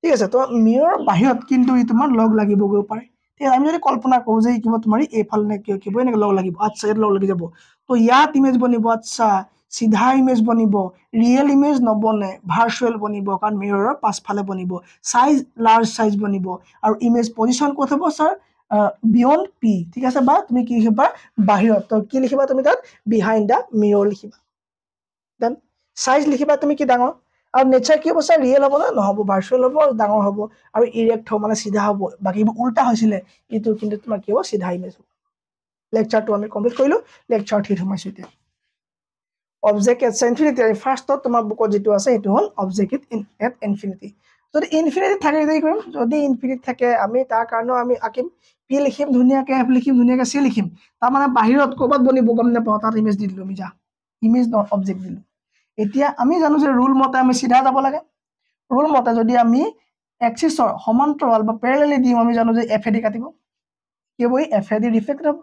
ঠিক আছে। তো মিৰৰ বাহিৰত কিন্তু ই তোমাৰ লগ লাগিবগৈ পাৰে। ঠিক আছে, আমি যদি কল্পনা কৰোঁ যে কিবা তোমাৰ এইফালে নে কিবা এনেকৈ লগ লাগিব, আচ্ছা ইয়াত লগ লাগি যাব। তো ইয়াত ইমেজ বনিব, আচ্ছা চিধা ইমেজ বনিব, ৰিয়েল ইমেজ নবনে, ভাৰ্চুৱেল বনিব, কাৰণ মিৰৰৰ পাছফালে বনিব, চাইজ লাৰ্জ চাইজ বনিব, আৰু ইমেজ পজিশ্যন ক'ত হ'ব ছাৰ, বিয়ণ্ড পি। ঠিক আছে, বা তুমি কি লিখিবা বাহিৰত, তো কি লিখিবা তুমি তাত বিহাইণ্ড দ্য মিৰৰ লিখিবা। দেন চাইজ লিখিবা তুমি কি ডাঙৰ, আৰু নেচাৰ কি হ'ব ছাৰ ৰিয়েল হ'ব নে নহ'ব, ভাৰ্চুৱেল হ'ব আৰু ডাঙৰ হ'ব, আৰু ইৰেক্ট হ'ব মানে চিধা হ'ব, বাকীবোৰ উল্টা হৈছিলে, এইটো কিন্তু তোমাৰ কি হ'ব চিধা ইমেজ হ'ব। লেকচাৰটো আমি কমপ্লিট কৰিলোঁ, লেকচাৰ 3 সোমাইছোঁ এতিয়া। অবজেক্ট এট ইনফিনিটি, ফাৰ্ষ্টত তোমাৰ বুকত যিটো আছে সেইটো হ'ল অবজেক্ট এট ইনফিনিটি। যদি ইনফিনিটি থাকে হেৰি কৰিম, যদি ইনফিনিটি থাকে আমি তাৰ কাৰণেও আমি আঁকিম, পি লিখিম ধুনীয়াকৈ, এফ লিখিম ধুনীয়াকৈ, চি লিখিম, তাৰমানে বাহিৰত ক'ৰবাত বনিব গম নাপাওঁ, তাত ইমেজ দি দিলোঁ আমি, যা ইমেজ নট অবজেক্ট দিলোঁ। এতিয়া আমি জানো যে ৰুল মতে আমি চিধা যাব লাগে, ৰুল মতে যদি আমি এক্সিছৰ সমান্তৰাল বা পেৰেলেলি দিওঁ, আমি জানো যে এফ এদি কাটিব, কি হ'ব এফ এদি ৰিফ্লেক্ট হ'ব,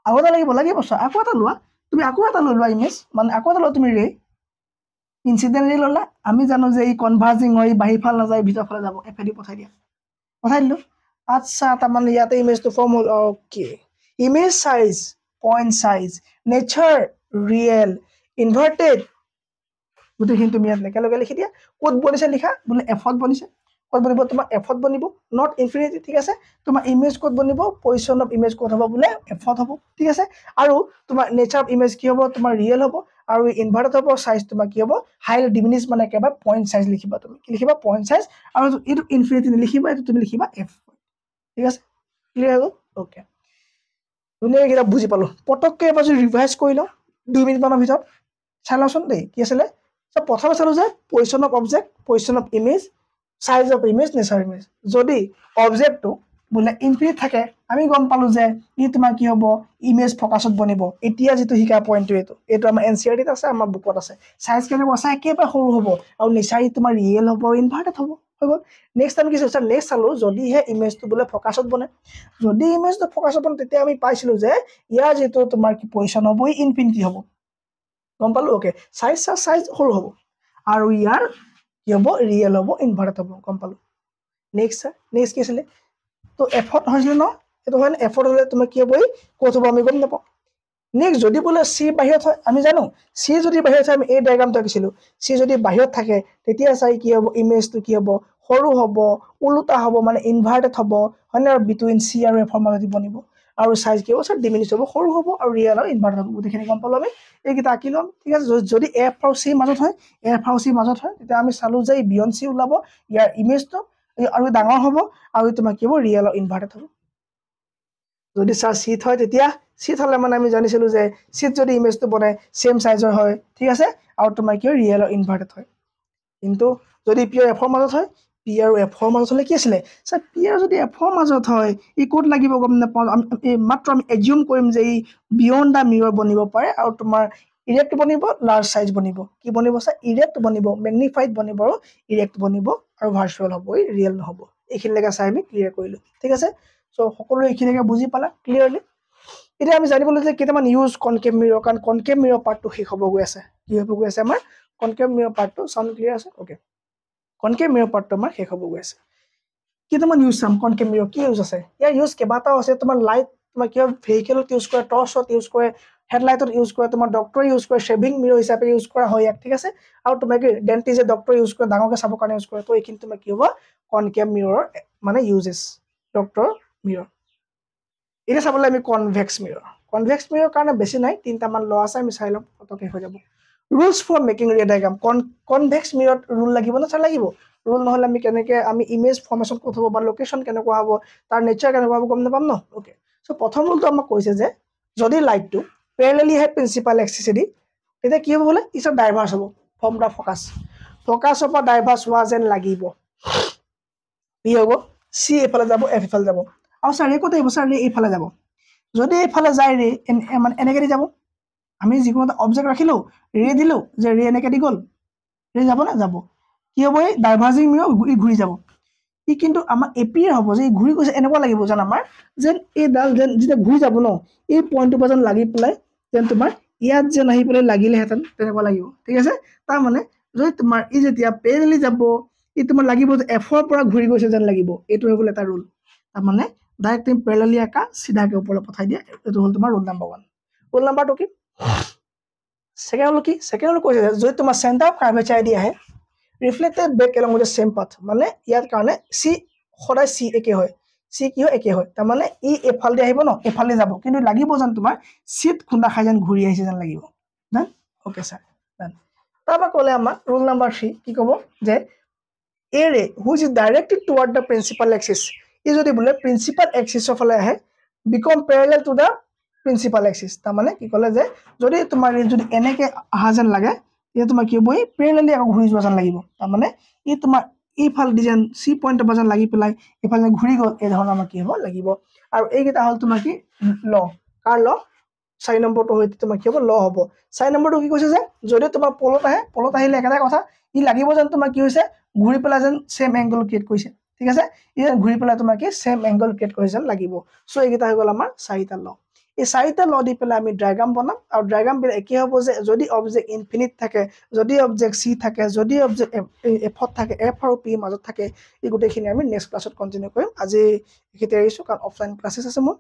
আৰু এটা লাগিব ছাৰ, আকৌ এটা লোৱা, তুমি আকৌ এটা লৈ লোৱা ইমেজ, মানে আকৌ এটা লোৱা তুমি ৰে, ইনচিডেণ্ট ৰে ল'লা, আমি জানো যে এই কনভাৰ্জিং হয়, বাহিৰ ফালে নাযায় ভিতৰ ফালে যাব, এফ এদি পঠাই দিয়া, পঠাই দিলোঁ। আচ্ছা তাৰমানে ইয়াতে ইমেজটো ফৰ্ম হ'ল, okay image size, point size, nature real, inverted, গোটেইখিনি তুমি ইয়াত একেলগে লিখি দিয়া। ক'ত বনিছে লিখা, বোলে এফত বনিছে, ক'ত বনিব তোমাৰ এফত বনিব, নট ইনফিনিটি। ঠিক আছে, তোমাৰ ইমেজ ক'ত বনিব, পজিশ্যন অফ ইমেজ ক'ত হ'ব, বোলে এফত হ'ব। ঠিক আছে, আৰু তোমাৰ নেচাৰ অফ ইমেজ কি হ'ব, তোমাৰ ৰিয়েল হ'ব, আৰু ইনভাৰ্টেড হ'ব, চাইজ তোমাৰ কি হ'ব হাই ডিমিনিছ, মানে একেবাৰে পইণ্ট চাইজ লিখিবা, তুমি কি লিখিবা পইণ্ট চাইজ, আৰু এইটো ইনফিনিটি নিলিখিবা, এইটো তুমি লিখিবা এফ। ঠিক আছে, ক্লিয়াৰ হৈ গ'ল, অ'কে ধুনীয়াকৈ কিতাপ বুজি পালোঁ। পটককৈ এবাৰ যদি ৰিভাইজ কৰি লওঁ 2 মিনিটমানৰ ভিতৰত, চাই লওঁচোন দেই কি আছিলে। প্ৰথমে চালোঁ যে position of object, position of image, size of image, nature image. যদি অবজেক্টটো বোলে ইনফিনিট থাকে, আমি গম পালোঁ যে ই তোমাৰ কি হ'ব ইমেজ ফকাছত বনিব। এতিয়া যিটো শিকা পইণ্টটো এইটো আমাৰ NCERT-ত আছে, আমাৰ বুকত আছে। চাইজ কেনেকুৱা, চাই একেবাৰে সৰু হ'ব, আৰু নেচাৰ তোমাৰ ৰিয়েল হ'ব, ইনভাৰ্টেড হ'ব, হৈ গ'ল। নেক্সট আমি কি চাইছোঁ, নেক্সট চালোঁ যদিহে ইমেজটো বোলে ফকাছত বনে, যদি ইমেজটো ফকাছত বনে তেতিয়া আমি পাইছিলোঁ যে ইয়াৰ যিটো তোমাৰ কি পজিশ্যন হ'ব ই ইনফিনিটি হ'ব, গম পালোঁ। অ'কে চাইজ সৰু হ'ব, আৰু ইয়াৰ কি হ'ব ৰিয়েল হ'ব, ইনভাৰ্টেড হ'ব, গম পালোঁ। নেক্সট কি আছিলে, তো এফত হৈছিলে ন, এইটো হয় এফত হ'লে তোমাৰ কি হ'ব ক'ত হ'ব আমি গম নাপাওঁ। নেক্সট যদি বোলে চি বাহিৰত হয়, আমি জানো চি যদি বাহিৰত হয়, আমি এই ডায়েগ্ৰামটো আঁকিছিলোঁ, চি যদি বাহিৰত থাকে তেতিয়া চাই কি হ'ব ইমেজটো কি হ'ব সৰু হ'ব, ওলোটা হ'ব, মানে ইনভাৰ্টেড হ'ব, হয় নে, বিটুইন চি আৰু এফৰ মাজত বনিব, আৰু চাইজ কি হ'ব ছাৰ ডিমিনিছ হ'ব, সৰু হ'ব, আৰু ৰিয়েল আৰু ইনভাৰ্টেড হ'ব, গোটেইখিনি গম পালোঁ আমি। এইকেইটা আঁকি ল'ম। ঠিক আছে, যদি এফ আৰু চিৰ মাজত হয়, তেতিয়া আমি চালোঁ যে বিয়ণ্ড চি ওলাব, ইয়াৰ ইমেজটো আৰু ডাঙৰ হ'ব, আৰু তোমাৰ কি হ'ব ৰিয়েল আৰু ইনভাৰ্টেড হ'ব। যদি ছাৰ চিট হয়, তেতিয়া চিট হ'লে মানে আমি জানিছিলোঁ যে চিট যদি ইমেজটো বনাই ছেম চাইজৰ হয়, ঠিক আছে, আৰু তোমাৰ কি হয় ৰিয়েল আৰু ইনভাৰ্টেড হয়। কিন্তু যদি পি আৰু এফৰ মাজত হয়, পি আৰু এফৰ মাজত হ'লে কি আছিলে ছাৰ, পি আৰু যদি এফৰ মাজত হয় ই ক'ত লাগিব গম নাপাওঁ, মাত্ৰ আমি এজিউম কৰিম যে ই বিয়ণ্ড দ্য মিৰৰ বনিব পাৰে, আৰু তোমাৰ ইৰেক্ট বনিব, লাৰ্জ চাইজ বনিব, কি বনিব ছাৰ ইৰেক্ট বনিব, মেগনিফাইড বনিব, আৰু ইৰেক্ট বনিব, আৰু ভাৰ্চুৱেল হ'ব, ৰিয়েল নহ'ব। এইখিনিলৈকে চাই আমি ক্লিয়াৰ কৰিলোঁ। ঠিক আছে, চ' সকলোৱে এইখিনিকে বুজি পালা ক্লিয়াৰলি। এতিয়া আমি জানিবলৈ যে কেইটামান ইউজ কনকেভ মিৰৰ, কাৰণ কনকেভ মিৰৰ পাৰ্টটো শেষ হ'ব গৈ আছে, কি হ'ব গৈ আছে আমাৰ কনকেভ মিৰৰ পাৰ্টটো, চাউণ্ড ক্লিয়াৰ আছে, অ'কে কনকেভ মিৰৰ পাৰ্টটো আমাৰ শেষ হ'ব গৈ আছে। কেইটামান ইউজ চাম, কনকেভ মিৰৰ কি ইউজ আছে, ইয়াৰ ইউজ কেইবাটাও আছে। তোমাৰ লাইট তোমাৰ কিবা ভেহিকেলত ইউজ কৰে, টৰ্চত ইউজ কৰে, হেডলাইটত ইউজ কৰে, তোমাৰ ডক্টৰে ইউজ কৰে, শ্বেভিং মিৰৰ হিচাপে ইউজ কৰা হয় ইয়াক। ঠিক আছে, আৰু তোমাৰ কি ডেণ্টিষ্টে ডক্টৰে ইউজ কৰে, ডাঙৰকৈ চাবৰ কাৰণে ইউজ কৰে। তো এইখিনি তোমাৰ কি হ'ব কনকেভ মিৰৰ মানে ইউজেছ, ডক্টৰ মিৰৰ। এতিয়া চাবলৈ আমি কনভেক্স মিৰৰ কাৰণে বেছি নাই, 3টামান ল আছে, আমি চাই ল'ম, পটককৈ হৈ যাব। ৰুলছ ফৰ মেকিং ৰে ডায়েগ্ৰাম, কনভেক্স মিৰত ৰুল লাগিব নে ছাৰ, লাগিব। ৰুল নহ'লে আমি কেনেকৈ আমি ইমেজ ফৰ্মেশ্যন ক'ত হ'ব, বা লোকেশ্যন কেনেকুৱা হ'ব, তাৰ নেচাৰ কেনেকুৱা হ'ব গম নাপাম ন। অ'কে চ' প্ৰথম ৰুলটো আমাক কৈছে যে যদি লাইটটো পেৰেলেলি হয় প্ৰিন্সিপাল এক্সিছেদি, তেতিয়া কি হ'ব বোলে ইটছ ডাইভাৰ্চ হ'ব ফ্ৰম দ্য ফকাছৰ পৰা ডাইভাৰ্চ হোৱা যেন লাগিব। কি হ'ব চি এইফালে যাব, এফ এইফালে যাব, আৰু ছাৰ ৰে ক'ত আহিব, ছাৰ ৰে এইফালে যাব। যদি এইফালে যায় ৰে মানে এনেকৈ দি যাব, আমি যিকোনো এটা অবজেক্ট ৰাখিলোঁ, ৰে দিলোঁ, যে ৰে এনেকৈ দি গ'ল, ৰে যাব নে যাব, কি হ'ব এই ডাইভাৰ্জিং মিৰৰ ঘূৰি যাব। ই কিন্তু আমাৰ এপিয়াৰ হ'ব যে ই ঘূৰি গৈছে, এনেকুৱা লাগিব যেন আমাৰ যেন এইডাল যেন যেতিয়া ঘূৰি যাব ন, এই পইণ্টটোৰ পৰা যেন লাগি পেলাই যেন তোমাৰ ইয়াত যেন আহি পেলাই লাগিলেহেঁতেন, তেনেকুৱা লাগিব। ঠিক আছে, তাৰমানে যদি তোমাৰ ই যেতিয়া পেৰেলেলি যাব, ই তোমাৰ লাগিব যে এফৰ পৰা ঘূৰি গৈছে যেন লাগিব এইটো হৈ গ'ল এটা ৰুল তাৰমানে ডাইৰেক্ট তুমি পেৰেলালি আঁকা চিধাকৈ ওপৰলৈ পঠাই দিয়া এইটো হ'ল তোমাৰ ৰুল নাম্বাৰ 1 ৰুল নাম্বাৰ 2 কি সেকেন্ড হল কি সেকেন্ড হল কৈছে যদি তোমাৰ চেণ্টাৰ অফ কাৰ্ভেচাৰ দি আহে reflected back along with the same path মানে ইয়াৰ কাৰণে সি সদায় সি একে হয় সি কি হয় একে হয় তাৰমানে ই এফালে আহিব ন এফালে যাব কিন্তু লাগিব যেন তোমাৰ সিট খুন্দা খাই যেন ঘূৰি আহিছে যেন লাগিব না ওকে স্যাৰ ডান তাৰপৰা ক'লে আমাক ৰুল নাম্বাৰ 3 কি ক'ব যে a ray which is directed toward the principal axis ই যদি বোলে প্ৰিন্সিপাল এক্সিছৰ ফালে আহে become parallel to the principal axis তাৰমানে কি ক'লে যে যদি তোমাৰ যদি এনেকে আহা যেন লাগে এটা তোমাৰ কি হ'ব এই প্যাৰেলালি আকৌ ঘূৰি যোৱা যেন লাগিব তাৰমানে ই তোমাৰ এইফাল ডিজাইন সি পইণ্ট বাজান লাগি পেলাই এইফালে ঘূৰি গ'ল এই ধৰণৰ আমাৰ কি হ'ব লাগিব আৰু এইকেইটা হ'ল তোমাৰ কি ল কাৰ ল 4 নম্বৰটো হয়তো তোমাৰ কি হ'ব ল হ'ব 4 নম্বৰটো কি কৈছে যে যদি তোমাৰ পলত আহিলে একেটা কথা ই লাগিব যেন তোমাৰ কি হৈছে ঘূৰি পেলাই যেন সেম এংগল ক্ৰিয়েট কৰিছে ঠিক আছে ই ঘূৰি পেলাই তোমাৰ কি সেম এংগল ক্ৰিয়েট কৰিছে যেন লাগিব সো এইকেইটা হৈ গ'ল আমাৰ 4টা ল এই 4টা ল দি পেলাই আমি ডায়াগ্ৰাম বনাম আৰু ডায়াগ্ৰাম বিল একে হ'ব যে যদি অবজেক্ট ইনফিনিট থাকে যদি অবজেক্ট সি থাকে যদি অবজেক্ট এফত থাকে এফ আৰু পি মাজত থাকে এই গোটেইখিনি আমি নেক্সট ক্লাছত কন্টিনিউ কৰিম আজি একেতে আহিছো কাৰণ অফলাইন ক্লাसेছ আছে মোৰ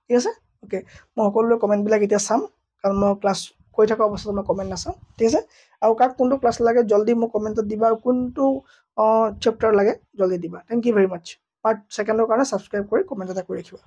ঠিক আছে ওকে মই সকলোৰে কমেন্ট বিলাক এতিয়া চাম কাৰণ মই ক্লাছ কৰি থকা অৱস্থাত মই কমেন্ট নাচাম ঠিক আছে আৰু কাক কোনটো ক্লাছ লাগে জলদি মোক কমেন্টত দিবা আৰু কোনটো চেপ্টাৰ লাগে জলদি দিবা thank you very much part সেকেন্ডৰ কাৰণে সাবস্ক্ৰাইব কৰি কমেন্ট এটা কৰি ৰাখিবা